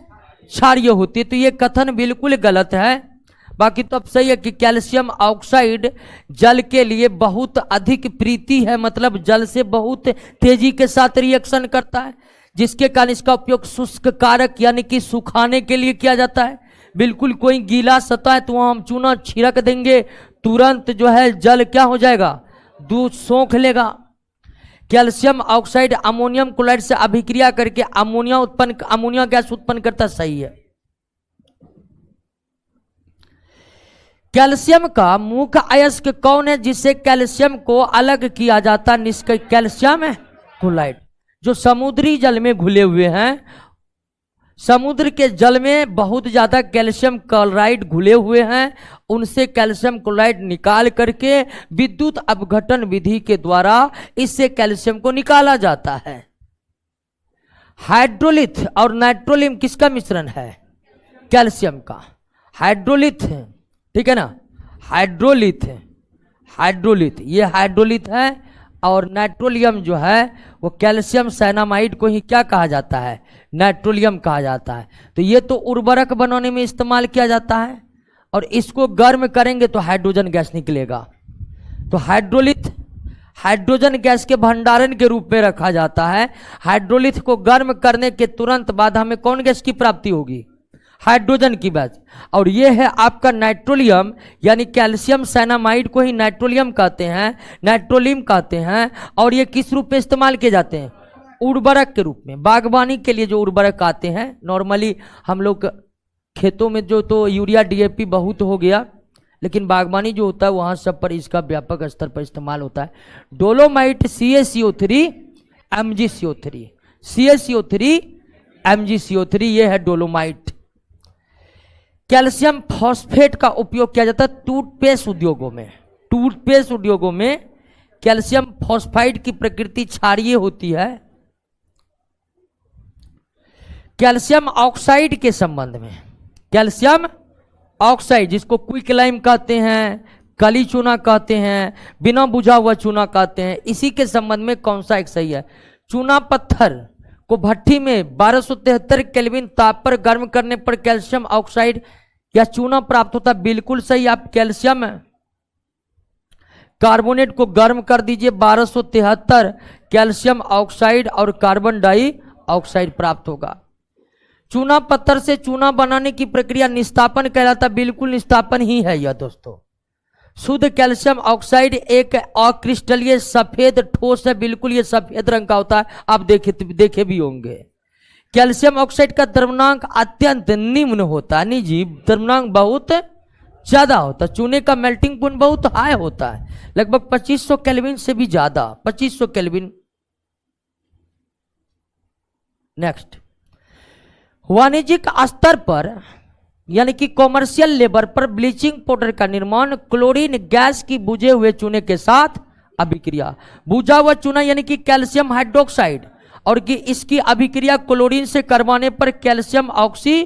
क्षारीय होती है। तो ये कथन बिल्कुल गलत है। बाकी तो अब सही है कि कैल्शियम ऑक्साइड जल के लिए बहुत अधिक प्रीति है, मतलब जल से बहुत तेजी के साथ रिएक्शन करता है, जिसके कारण इसका उपयोग शुष्क कारक यानी कि सुखाने के लिए किया जाता है। बिल्कुल कोई गीला सतह है तो वहाँ हम चूना छिड़क देंगे, तुरंत जो है जल क्या हो जाएगा? दूध सोख लेगा। कैल्शियम ऑक्साइड अमोनियम क्लोराइड से अभिक्रिया करके अमोनिया गैस उत्पन्न करता, सही है। कैल्शियम का मुख्य अयस्क कौन है जिससे कैल्शियम को अलग किया जाता? निष्क्रिय कैल्शियम क्लोराइड, जो समुद्री जल में घुले हुए हैं। समुद्र के जल में बहुत ज्यादा कैल्शियम क्लोराइड घुले हुए हैं, उनसे कैल्शियम क्लोराइड निकाल करके विद्युत अपघटन विधि के द्वारा इससे कैल्शियम को निकाला जाता है। हाइड्रोलिथ और नाइट्रोलियम किसका मिश्रण है? कैल्शियम का। हाइड्रोलिथ, ठीक है ना, हाइड्रोलिथ ये हाइड्रोलिथ है, और नाइट्रोलियम जो है वो कैल्शियम साइनामाइड को ही क्या कहा जाता है? नाइट्रोलियम कहा जाता है। तो ये तो उर्वरक बनाने में इस्तेमाल किया जाता है, और इसको गर्म करेंगे तो हाइड्रोजन गैस निकलेगा। तो हाइड्रोलिथ हाइड्रोजन गैस के भंडारण के रूप में रखा जाता है। हाइड्रोलिथ को गर्म करने के तुरंत बाद हमें कौन गैस की प्राप्ति होगी? हाइड्रोजन की गैस। और ये है आपका नाइट्रोलियम, यानी कैल्शियम साइनामाइड को ही नाइट्रोलियम कहते हैं, नाइट्रोलियम कहते हैं। और ये किस रूप में इस्तेमाल किए जाते हैं? उर्वरक के रूप में। बागवानी के लिए जो उर्वरक आते हैं, नॉर्मली हम लोग खेतों में जो तो यूरिया डीएपी बहुत हो गया, लेकिन बागवानी जो होता है वहाँ सब पर इसका व्यापक स्तर पर इस्तेमाल होता है। Dolomite CaCO3 MgCO3, CaCO3 MgCO3, ये है डोलोमाइट। कैल्शियम फॉस्फेट का उपयोग किया जाता है टूथपेस्ट उद्योगों में। टूथपेस्ट उद्योगों में कैल्शियम फॉस्फाइड की प्रकृति क्षारीय होती है। कैल्शियम ऑक्साइड के संबंध में, कैल्शियम ऑक्साइड जिसको क्विक लाइम कहते हैं, कली चूना कहते हैं, बिना बुझा हुआ चूना कहते हैं, इसी के संबंध में कौन सा एक सही है? चूना पत्थर को भट्टी में 1273 केल्विन ताप पर गर्म करने पर कैल्शियम ऑक्साइड या चूना प्राप्त होता है, बिल्कुल सही। आप कैल्शियम कार्बोनेट को गर्म कर दीजिए, 1273 कैल्शियम ऑक्साइड और कार्बन डाइऑक्साइड प्राप्त होगा। चूना पत्थर से चूना बनाने की प्रक्रिया निस्तापन कहलाता, बिल्कुल निस्तापन ही है यह दोस्तों। शुद्ध कैल्शियम ऑक्साइड एक अक्रिस्टलीय सफेद ठोस है, बिल्कुल ये सफेद रंग का होता है, आप देखे भी होंगे। कैल्शियम ऑक्साइड का द्रव्यमान अत्यंत निम्न होता है, नहीं जी, द्रव्यमान बहुत ज्यादा होता है। चूने का मेल्टिंग पॉइंट बहुत हाई होता है, लगभग 2500 केल्विन से भी ज्यादा, 2500 केल्विन। नेक्स्ट, वाणिज्यिक स्तर पर यानी कि कॉमर्शियल लेवल पर ब्लीचिंग पाउडर का निर्माण क्लोरीन गैस की बुझे हुए चूने के साथ अभिक्रिया। बुझा हुआ चूना यानी कि कैल्शियम हाइड्रोक्साइड, और कि इसकी अभिक्रिया क्लोरीन से करवाने पर कैल्शियम ऑक्सी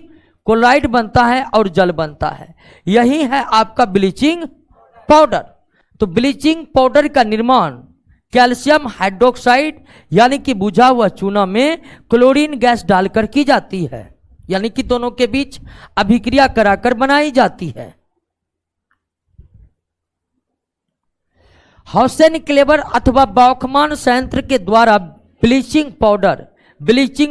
क्लोराइड बनता है और जल बनता है। यही है आपका ब्लीचिंग पाउडर। तो ब्लीचिंग पाउडर का निर्माण कैल्शियम हाइड्रोक्साइड यानी कि बुझा हुआ चूना में क्लोरीन गैस डालकर की जाती है, यानी कि दोनों के बीच अभिक्रिया कराकर बनाई जाती है। हौसेन क्लेवर अथवा बौखमान संयंत्र के द्वारा ब्लीचिंग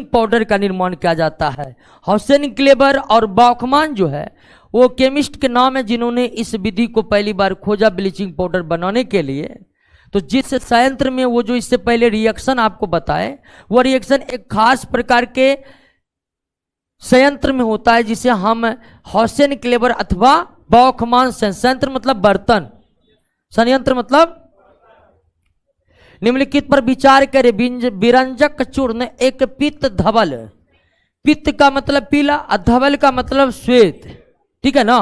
पाउडर का निर्माण किया जाता है। हौसेन क्लेवर और बौखमान जो है वो केमिस्ट के नाम है जिन्होंने इस विधि को पहली बार खोजा ब्लीचिंग पाउडर बनाने के लिए। तो जिस संयंत्र में वो जो इससे पहले रिएक्शन आपको बताए, वो रिएक्शन एक खास प्रकार के संयंत्र में होता है जिसे हम हॉसेन क्लेवर अथवा बौखमान संयंत्र मतलब बर्तन, संयंत्र मतलब निम्नलिखित पर विचार करें। विरंजक चूर्ण एक पित्त धवल, पित्त का मतलब पीला और धवल का मतलब श्वेत, ठीक है ना।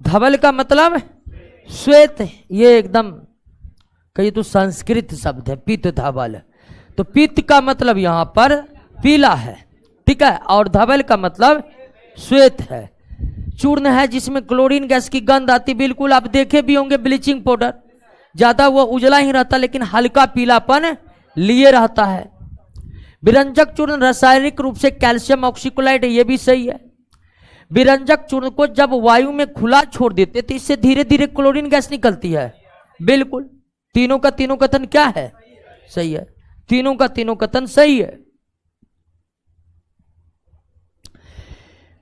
धवल का मतलब श्वेत, ये एकदम कहिए तो संस्कृत शब्द है पित्त धवल। तो पित्त का मतलब यहां पर पीला है, ठीक है, और धवल का मतलब श्वेत है। चूर्ण है जिसमें क्लोरीन गैस की गंध आती, बिल्कुल आप देखे भी होंगे ब्लीचिंग पाउडर, ज्यादा वो उजला ही रहता लेकिन हल्का पीलापन लिए रहता है। विरंजक चूर्ण रासायनिक रूप से कैल्शियम ऑक्सीक्लोराइड है, ये भी सही है। विरंजक चूर्ण को जब वायु में खुला छोड़ देते तो इससे धीरे धीरे क्लोरीन गैस निकलती है, बिल्कुल। तीनों का तीनों कथन क्या है, सही है, तीनों का तीनों कथन सही है।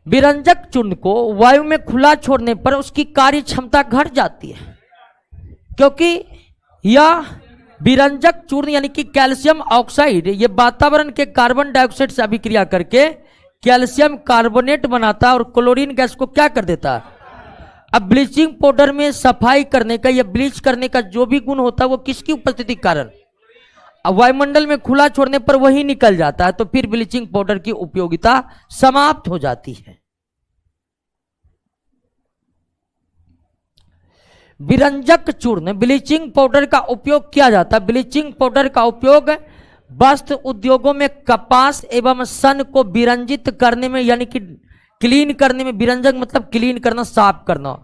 विरंजक चूर्ण को वायु में खुला छोड़ने पर उसकी कार्य क्षमता घट जाती है, क्योंकि यह विरंजक चूर्ण यानी कि कैल्शियम ऑक्साइड ये वातावरण के कार्बन डाइऑक्साइड से अभिक्रिया करके कैल्शियम कार्बोनेट बनाता है और क्लोरीन गैस को क्या कर देता है। अब ब्लीचिंग पाउडर में सफाई करने का या ब्लीच करने का जो भी गुण होता है वो किसकी उपस्थिति के कारण, अब वायुमंडल में खुला छोड़ने पर वही निकल जाता है, तो फिर ब्लीचिंग पाउडर की उपयोगिता समाप्त हो जाती है। विरंजक चूर्ण ब्लीचिंग पाउडर का उपयोग किया जाता है। ब्लीचिंग पाउडर का उपयोग वस्त्र उद्योगों में कपास एवं सन को विरंजित करने में यानी कि क्लीन करने में, विरंजक मतलब क्लीन करना, साफ करना।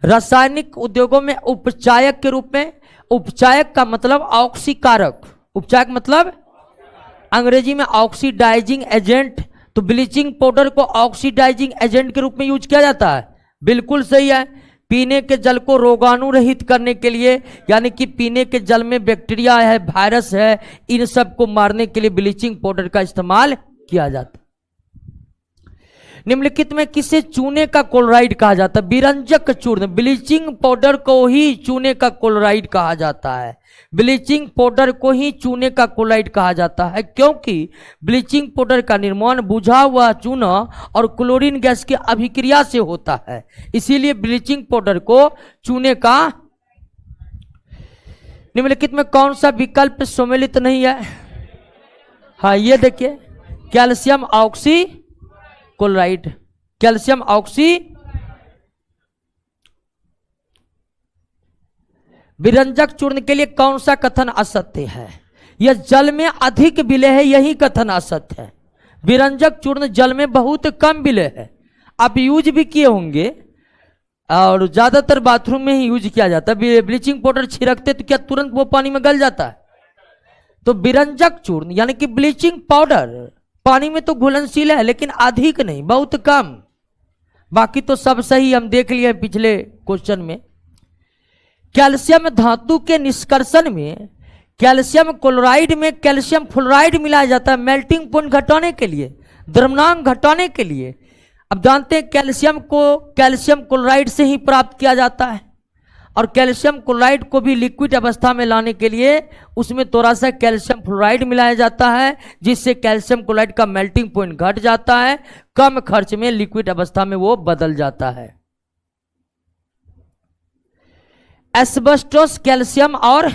रासायनिक उद्योगों में उपचायक के रूप में, उपचायक का मतलब ऑक्सीकारक, उपचायक मतलब अंग्रेजी में ऑक्सीडाइजिंग एजेंट, तो ब्लीचिंग पाउडर को ऑक्सीडाइजिंग एजेंट के रूप में यूज किया जाता है, बिल्कुल सही है। पीने के जल को रोगाणु रहित करने के लिए यानी कि पीने के जल में बैक्टीरिया है, वायरस है, इन सब को मारने के लिए ब्लीचिंग पाउडर का इस्तेमाल किया जाता है। निम्नलिखित में किसे चूने का क्लोराइड कहा जाता है? विरंजक चूर्ण, ब्लीचिंग पाउडर को ही चूने का क्लोराइड कहा जाता है। ब्लीचिंग पाउडर को ही चूने का क्लोराइड कहा जाता है क्योंकि ब्लीचिंग पाउडर का निर्माण बुझा हुआ चूना और क्लोरीन गैस की अभिक्रिया से होता है, इसीलिए ब्लीचिंग पाउडर को चूने का। निम्नलिखित में कौन सा विकल्प सम्मिलित नहीं है? हाँ, ये देखिए, calcium oxy chloride, calcium oxy. विरंजक चूर्ण के लिए कौन सा कथन असत्य है? यह जल में अधिक विलय है, यही कथन असत्य है। विरंजक चूर्ण जल में बहुत कम विलय है। आप यूज भी किए होंगे और ज्यादातर बाथरूम में ही यूज किया जाता है। ब्लीचिंग पाउडर छिड़कते तो क्या तुरंत वो पानी में गल जाता है? तो विरंजक चूर्ण यानी कि ब्लीचिंग पाउडर पानी में तो घुलनशील है लेकिन अधिक नहीं, बहुत कम। बाकी तो सब सही हम देख लिए पिछले क्वेश्चन में। कैल्शियम धातु के निष्कर्षण में कैल्शियम क्लोराइड में कैल्शियम फ्लोराइड मिलाया जाता है मेल्टिंग पॉइंट घटाने के लिए, द्रव्यमान घटाने के लिए। अब जानते हैं कैल्शियम को कैल्शियम क्लोराइड से ही प्राप्त किया जाता है और कैल्शियम क्लोराइड को भी लिक्विड अवस्था में लाने के लिए उसमें थोड़ा सा कैल्शियम फ्लोराइड मिलाया जाता है जिससे कैल्शियम क्लोराइड का मेल्टिंग पॉइंट घट जाता है, कम खर्च में लिक्विड अवस्था में वो बदल जाता है। एस्बेस्टोस कैल्शियम और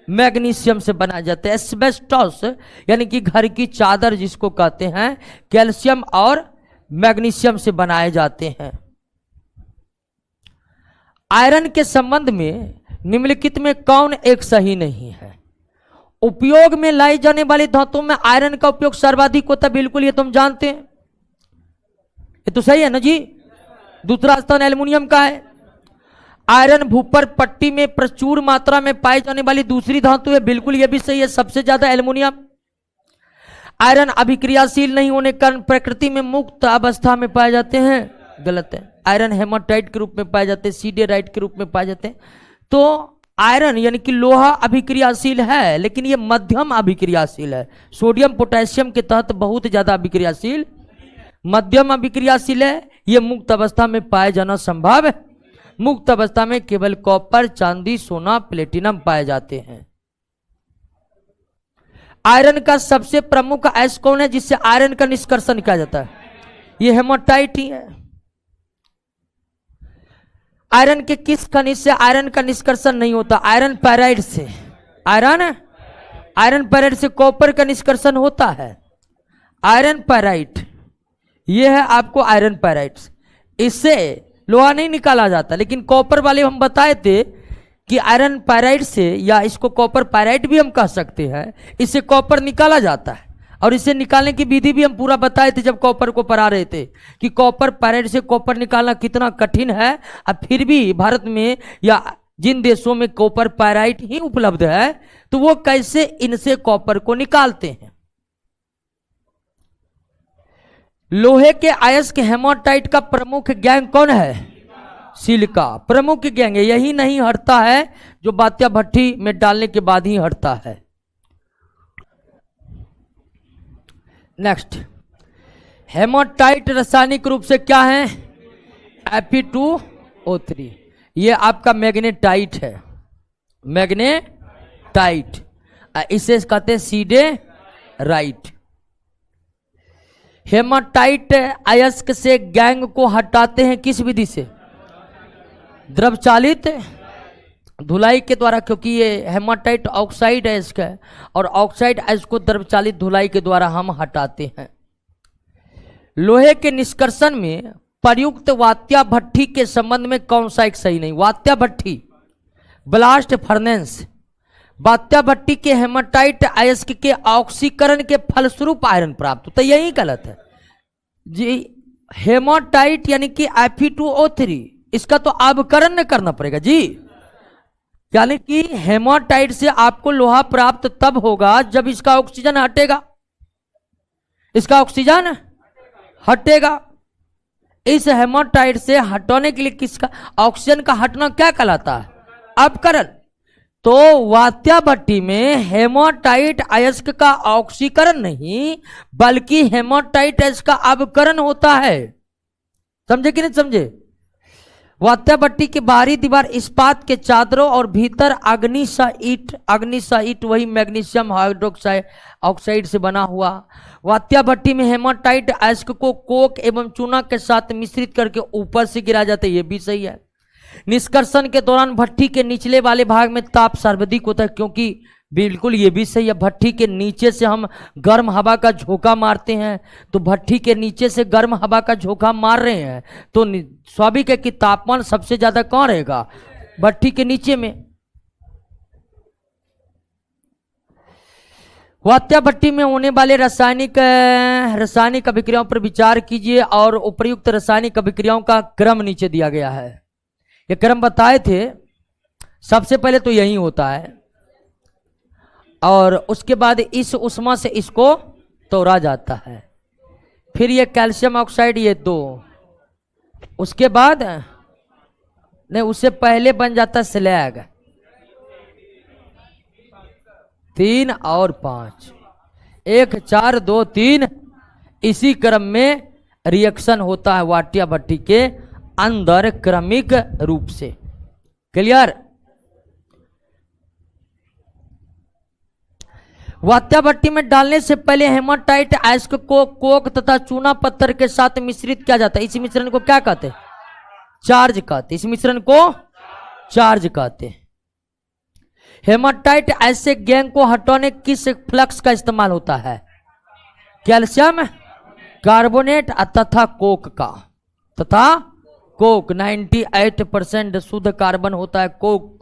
मैग्नीशियम से बनाया जाता है। एस्बेस्टोस यानी कि घर की चादर जिसको कहते हैं, कैल्शियम और मैग्नीशियम से बनाए जाते हैं। आयरन के संबंध में निम्नलिखित में कौन एक सही नहीं है? उपयोग में लाई जाने वाली धातुओं में आयरन का उपयोग सर्वाधिक होता है, बिल्कुल ये तुम जानते हैं, ये तो सही है ना जी। दूसरा स्थान एल्युमिनियम का है। आयरन भूपर पट्टी में प्रचुर मात्रा में पाई जाने वाली दूसरी धातु है, बिल्कुल ये भी सही है, सबसे ज्यादा एल्युमिनियम। आयरन अभिक्रियाशील नहीं होने के कारण प्रकृति में मुक्त अवस्था में पाए जाते हैं, गलत है। आयरन हेमाटाइट के रूप में पाए जाते हैं, सीडेराइट के रूप में पाए जाते हैं। तो आयरन यानी कि लोहा अभिक्रियाशील है लेकिन ये मध्यम अभिक्रियाशील है। सोडियम पोटेशियम के तहत बहुत ज्यादा अभिक्रियाशील, मध्यम अभिक्रियाशील है। ये मुक्त अवस्था में पाए जाना संभव है। मुक्त अवस्था में केवल कॉपर, चांदी, सोना, प्लेटिनम पाए जाते हैं। आयरन का सबसे प्रमुख अयस्क कौन है जिससे आयरन का निष्कर्षण किया जाता है? ये हेमाटाइट ही है। आयरन के किस खनिज से आयरन का निष्कर्षण नहीं होता? आयरन पैराइड से। आयरन पैराइड से कॉपर का निष्कर्षण होता है। आयरन पैराइड, ये है आपको आयरन पैराइड। इससे लोहा नहीं निकाला जाता, लेकिन कॉपर वाले हम बताए थे कि आयरन पैराइड से, या इसको कॉपर पैराइड भी हम कह सकते हैं, इससे कॉपर निकाला जाता है। और इसे निकालने की विधि भी हम पूरा बताए थे जब कॉपर को पढ़ा रहे थे कि कॉपर पैराइड से कॉपर निकालना कितना कठिन है। अब फिर भी भारत में या जिन देशों में कॉपर पैराइड ही उपलब्ध है, तो वो कैसे इनसे कॉपर को निकालते हैं। लोहे के अयस्क हेमाटाइट का प्रमुख गैंग कौन है? सिलिका प्रमुख गैंग है। यही नहीं हटता है जो बात्या भट्टी में डालने के बाद ही हटता है। नेक्स्ट, हेमाटाइट रासायनिक रूप से क्या है? Fe2O3। ये आपका मैग्नेटाइट है, मैग्नेटाइट। इसे कहते हैं सीडे राइट। हेमाटाइट अयस्क से गैंग को हटाते हैं किस विधि से? द्रव चालित धुलाई के द्वारा, क्योंकि ये हेमाटाइट ऑक्साइड अयस्क है और ऑक्साइड अयस्क को द्रव चालित धुलाई के द्वारा हम हटाते हैं। लोहे के निष्कर्षण में प्रयुक्त वात्या भट्ठी के संबंध में कौन सा एक सही नहीं? वात्या भट्ठी, ब्लास्ट फर्नेस। वात्या भट्टी के हेमाटाइट अयस्क के ऑक्सीकरण के फलस्वरूप आयरन प्राप्त होता है, यही गलत है जी। हेमाटाइट यानी कि Fe2O3, इसका तो अवकरण करना पड़ेगा जी। यानी कि हेमाटाइट से आपको लोहा प्राप्त तब होगा जब इसका ऑक्सीजन हटेगा, इसका ऑक्सीजन हटेगा। इस हेमाटाइट से हटाने के लिए किसका ऑक्सीजन का हटना क्या कहलाता है? अपकरण। तो वात्या भट्टी में हेमाटाइट अयस्क का ऑक्सीकरण नहीं बल्कि हेमाटाइट अयस्क का अपकरण होता है। समझे कि नहीं समझे? वात्या भट्टी की बाहरी दीवार इस्पात के चादरों और भीतर अग्निसाइट वही मैग्नीशियम हाइड्रोक्साइड ऑक्साइड से बना हुआ। वात्या भट्टी में हेमाटाइट अयस्क को कोक एवं चूना के साथ मिश्रित करके ऊपर से गिरा जाता है, ये भी सही है। निष्कर्षण के दौरान भट्टी के निचले वाले भाग में ताप सर्वाधिक होता है, क्योंकि बिल्कुल ये भी सही है। भट्टी के नीचे से हम गर्म हवा का झोंका मारते हैं, तो भट्टी के नीचे से गर्म हवा का झोंका मार रहे हैं तो स्वाभाविक है कि तापमान सबसे ज्यादा कहाँ रहेगा? भट्टी के नीचे में। वात्या भट्टी में होने वाले रासायनिक अभिक्रियाओं पर विचार कीजिए और उपर्युक्त रासायनिक अभिक्रियाओं का क्रम नीचे दिया गया है। ये क्रम बताए थे, सबसे पहले तो यही होता है और उसके बाद इस उष्मा से इसको तोड़ा जाता है। फिर ये कैल्शियम ऑक्साइड, ये 2, उसके बाद नहीं, उससे पहले बन जाता है स्लैग 3 और 5, 1 4 2 3। इसी क्रम में रिएक्शन होता है वात्या भट्टी के अंदर क्रमिक रूप से। क्लियर? वात्या भट्टी में डालने से पहले हेमाटाइट अयस्क को कोक तथा चूना पत्थर के साथ मिश्रित किया जाता है। इस मिश्रण को क्या कहते हैं? चार्ज कहते हैं। इस मिश्रण को चार्ज कहते हैं। हेमाटाइट ऐसे गैंग को हटाने किस फ्लक्स का इस्तेमाल होता है? कैल्शियम कार्बोनेट तथा कोक का। तथा कोक 98% शुद्ध कार्बन होता है कोक।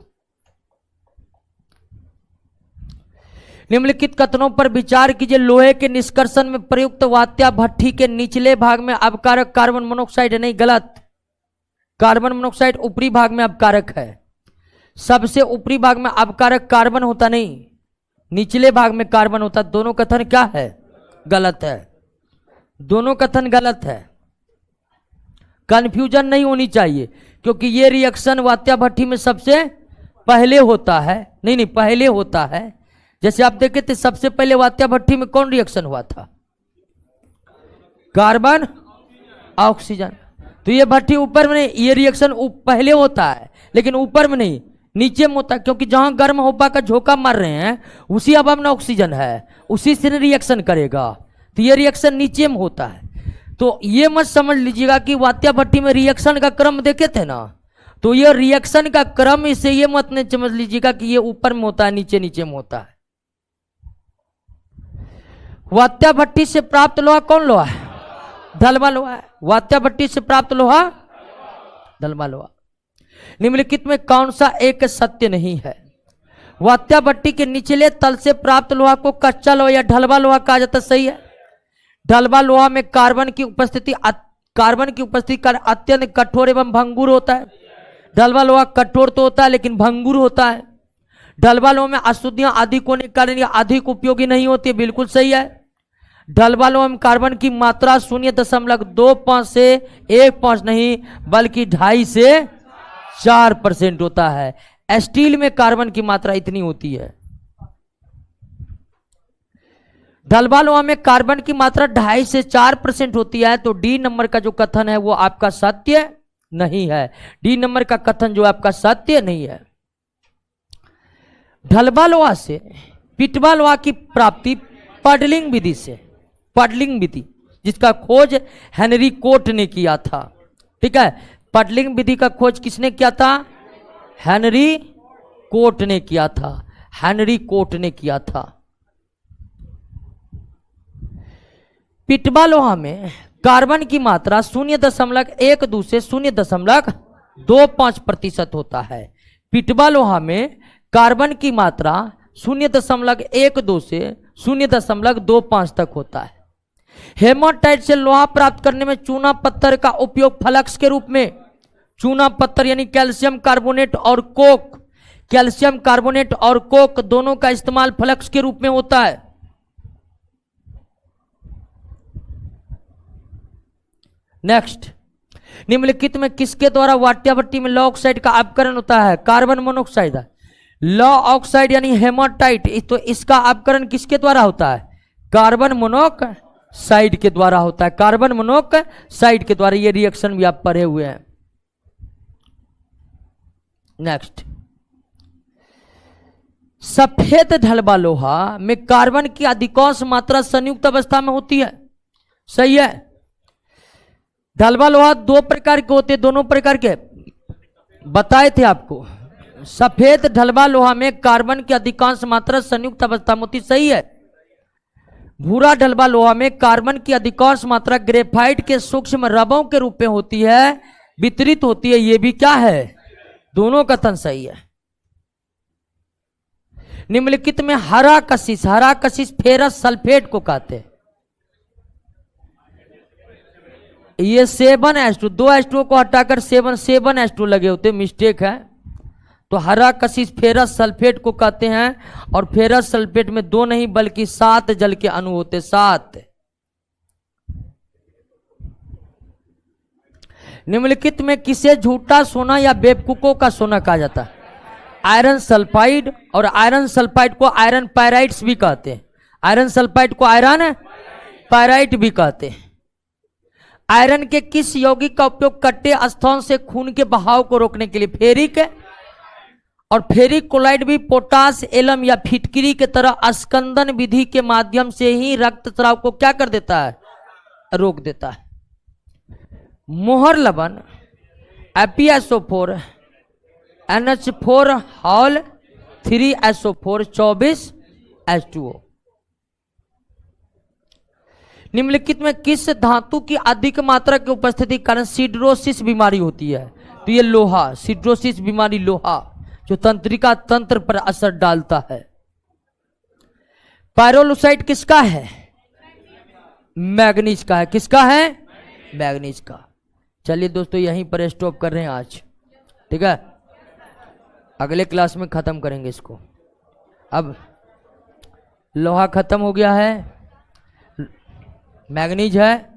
निम्नलिखित कथनों पर विचार कीजिए। लोहे के निष्कर्षण में प्रयुक्त वात्या भट्टी के निचले भाग में अपकारक कार्बन मोनोऑक्साइड नहीं, गलत। कार्बन मोनोऑक्साइड ऊपरी भाग में अपकारक है। सबसे ऊपरी भाग में अपकारक कार्बन होता नहीं, निचले भाग में कार्बन होता। दोनों कथन क्या है? गलत है। दोनों कथन गलत है। कंफ्यूजन नहीं होनी चाहिए, क्योंकि ये रिएक्शन वात्या भट्टी में सबसे पहले होता है। नहीं, पहले होता है। जैसे आप देखे थे, सबसे पहले वात्या भट्टी में कौन रिएक्शन हुआ था? Carbon oxygen. तो ये भट्टी ऊपर में नहीं, ये रिएक्शन पहले होता है, लेकिन ऊपर में नहीं, नीचे में होता है, क्योंकि जहां गर्म हवा का झोंका मार रहे हैं उसी हवा में ऑक्सीजन है, उसी से रिएक्शन करेगा, तो ये रिएक्शन नीचे में होता है। तो ये मत समझ लीजिएगा कि वात्या भट्टी में रिएक्शन का क्रम देखे थे ना, तो ये रिएक्शन का क्रम, इसे ये मत नहीं समझ लीजिएगा कि ये ऊपर में होता है नीचे नीचे में होता है। वात्या भट्टी से प्राप्त लोहा कौन लोहा है? ढलवा लोहा है। वात्या भट्टी से प्राप्त लोहा ढलवा लोहा। निम्नलिखित में कौन सा एक सत्य नहीं है? वात्या भट्टी के निचले तल से प्राप्त लोहा को कच्चा लोहा या ढलवा लोहा कहा जाता है, सही है। ढलवा लोहा में कार्बन की उपस्थिति कारण अत्यंत कठोर एवं भंगुर होता है। ढलवा लोहा कठोर तो होता है लेकिन भंगुर होता है। ढलवा लोहा में अशुद्धियां अधिक होने के कारण यह अधिक उपयोगी नहीं होती है, बिल्कुल सही है। ढलवा लोहा में कार्बन की मात्रा 0.25 से 1.5 नहीं बल्कि 2.5 से 4% होता है। स्टील में कार्बन की मात्रा इतनी होती है। ढलवा लोहा में कार्बन की मात्रा 2.5 से 4% होती है। तो डी नंबर का जो कथन है वो आपका सत्य नहीं है। डी नंबर का कथन जो आपका सत्य नहीं है। ढलवा लोहा से पिटवा लोहा की प्राप्ति पडलिंग विधि से, पडलिंग विधि जिसका खोज हेनरी कोट ने किया था, ठीक है। पडलिंग विधि का खोज किसने किया था? हेनरी कोट ने किया था। हेनरी कोट ने किया था। पिटवा लोहा में कार्बन की मात्रा 0.12 से 0.25% होता है। पिटवा लोहा में कार्बन की मात्रा 0.12 से 0.25 तक होता है। हेमाटाइट से लोहा प्राप्त करने में चूना पत्थर का उपयोग फ्लक्स के रूप में, चूना पत्थर यानी कैल्शियम कार्बोनेट और कोक, कैल्शियम कार्बोनेट और कोक दोनों का इस्तेमाल फ्लक्स के रूप में होता है। नेक्स्ट, निम्नलिखित में किसके द्वारा वात्या भट्टी में लौह ऑक्साइड का अपकरण होता है? Carbon monoxide. लौह ऑक्साइड यानी हेमाटाइट, तो इसका अपकरण किसके द्वारा होता है? कार्बन मोनोऑक्साइड के द्वारा होता है। कार्बन मोनोऑक्साइड के द्वारा। ये रिएक्शन भी आप पढ़े हुए हैं। नेक्स्ट, सफेद ढलवा लोहा में कार्बन की अधिकांश मात्रा संयुक्त अवस्था में होती है, सही है। ढलवा लोहा 2 प्रकार के होते हैं, दोनों प्रकार के बताए थे आपको। सफेद ढलवा लोहा में कार्बन की अधिकांश मात्रा संयुक्त अवस्था में होती, सही है। भूरा ढलवा लोहा में कार्बन की अधिकांश मात्रा ग्रेफाइट के सूक्ष्म रबों के रूप में होती है, वितरित होती है। ये भी क्या है? दोनों कथन सही है। निम्नलिखित में हरा कशिश फेरस सल्फेट को कहते हैं। ये 7H2, 2H2 को हटाकर 7H2 लगे होते, मिस्टेक है। तो हरा कशिश फेरस सल्फेट को कहते हैं। और फेरस सल्फेट में 2 नहीं बल्कि 7 जल के अणु होते, 7। निम्नलिखित में किसे झूठा सोना या बेवकूफों का सोना कहा जाता है? Iron sulphide. और आयरन सल्फाइड को आयरन पायराइट्स भी कहते हैं। आयरन सल्फाइड को आयरन पायराइट भी कहते हैं। आयरन के किस यौगिक का उपयोग कट्टे स्थान से खून के बहाव को रोकने के लिए? फेरिक। और फेरिक क्लोराइड भी पोटास एलम या फिटकरी के तरह स्कंदन विधि के माध्यम से ही रक्तस्राव को क्या कर देता है? रोक देता है। मोहर लवण FeSO4 NH4 hall 3SO4 24H2O। निम्नलिखित में किस धातु की अधिक मात्रा की उपस्थिति के कारण सिड्रोसिस बीमारी होती है? तो ये लोहा, सिड्रोसिस बीमारी लोहा जो तंत्रिका तंत्र पर असर डालता है। पायरोलुसाइड किसका है? मैग्नीज का है। किसका है? मैग्नीज का। चलिए दोस्तों यहीं पर स्टॉप कर रहे हैं आज, ठीक है। अगले क्लास में खत्म करेंगे इसको। अब लोहा खत्म हो गया है, मैग्नीज है,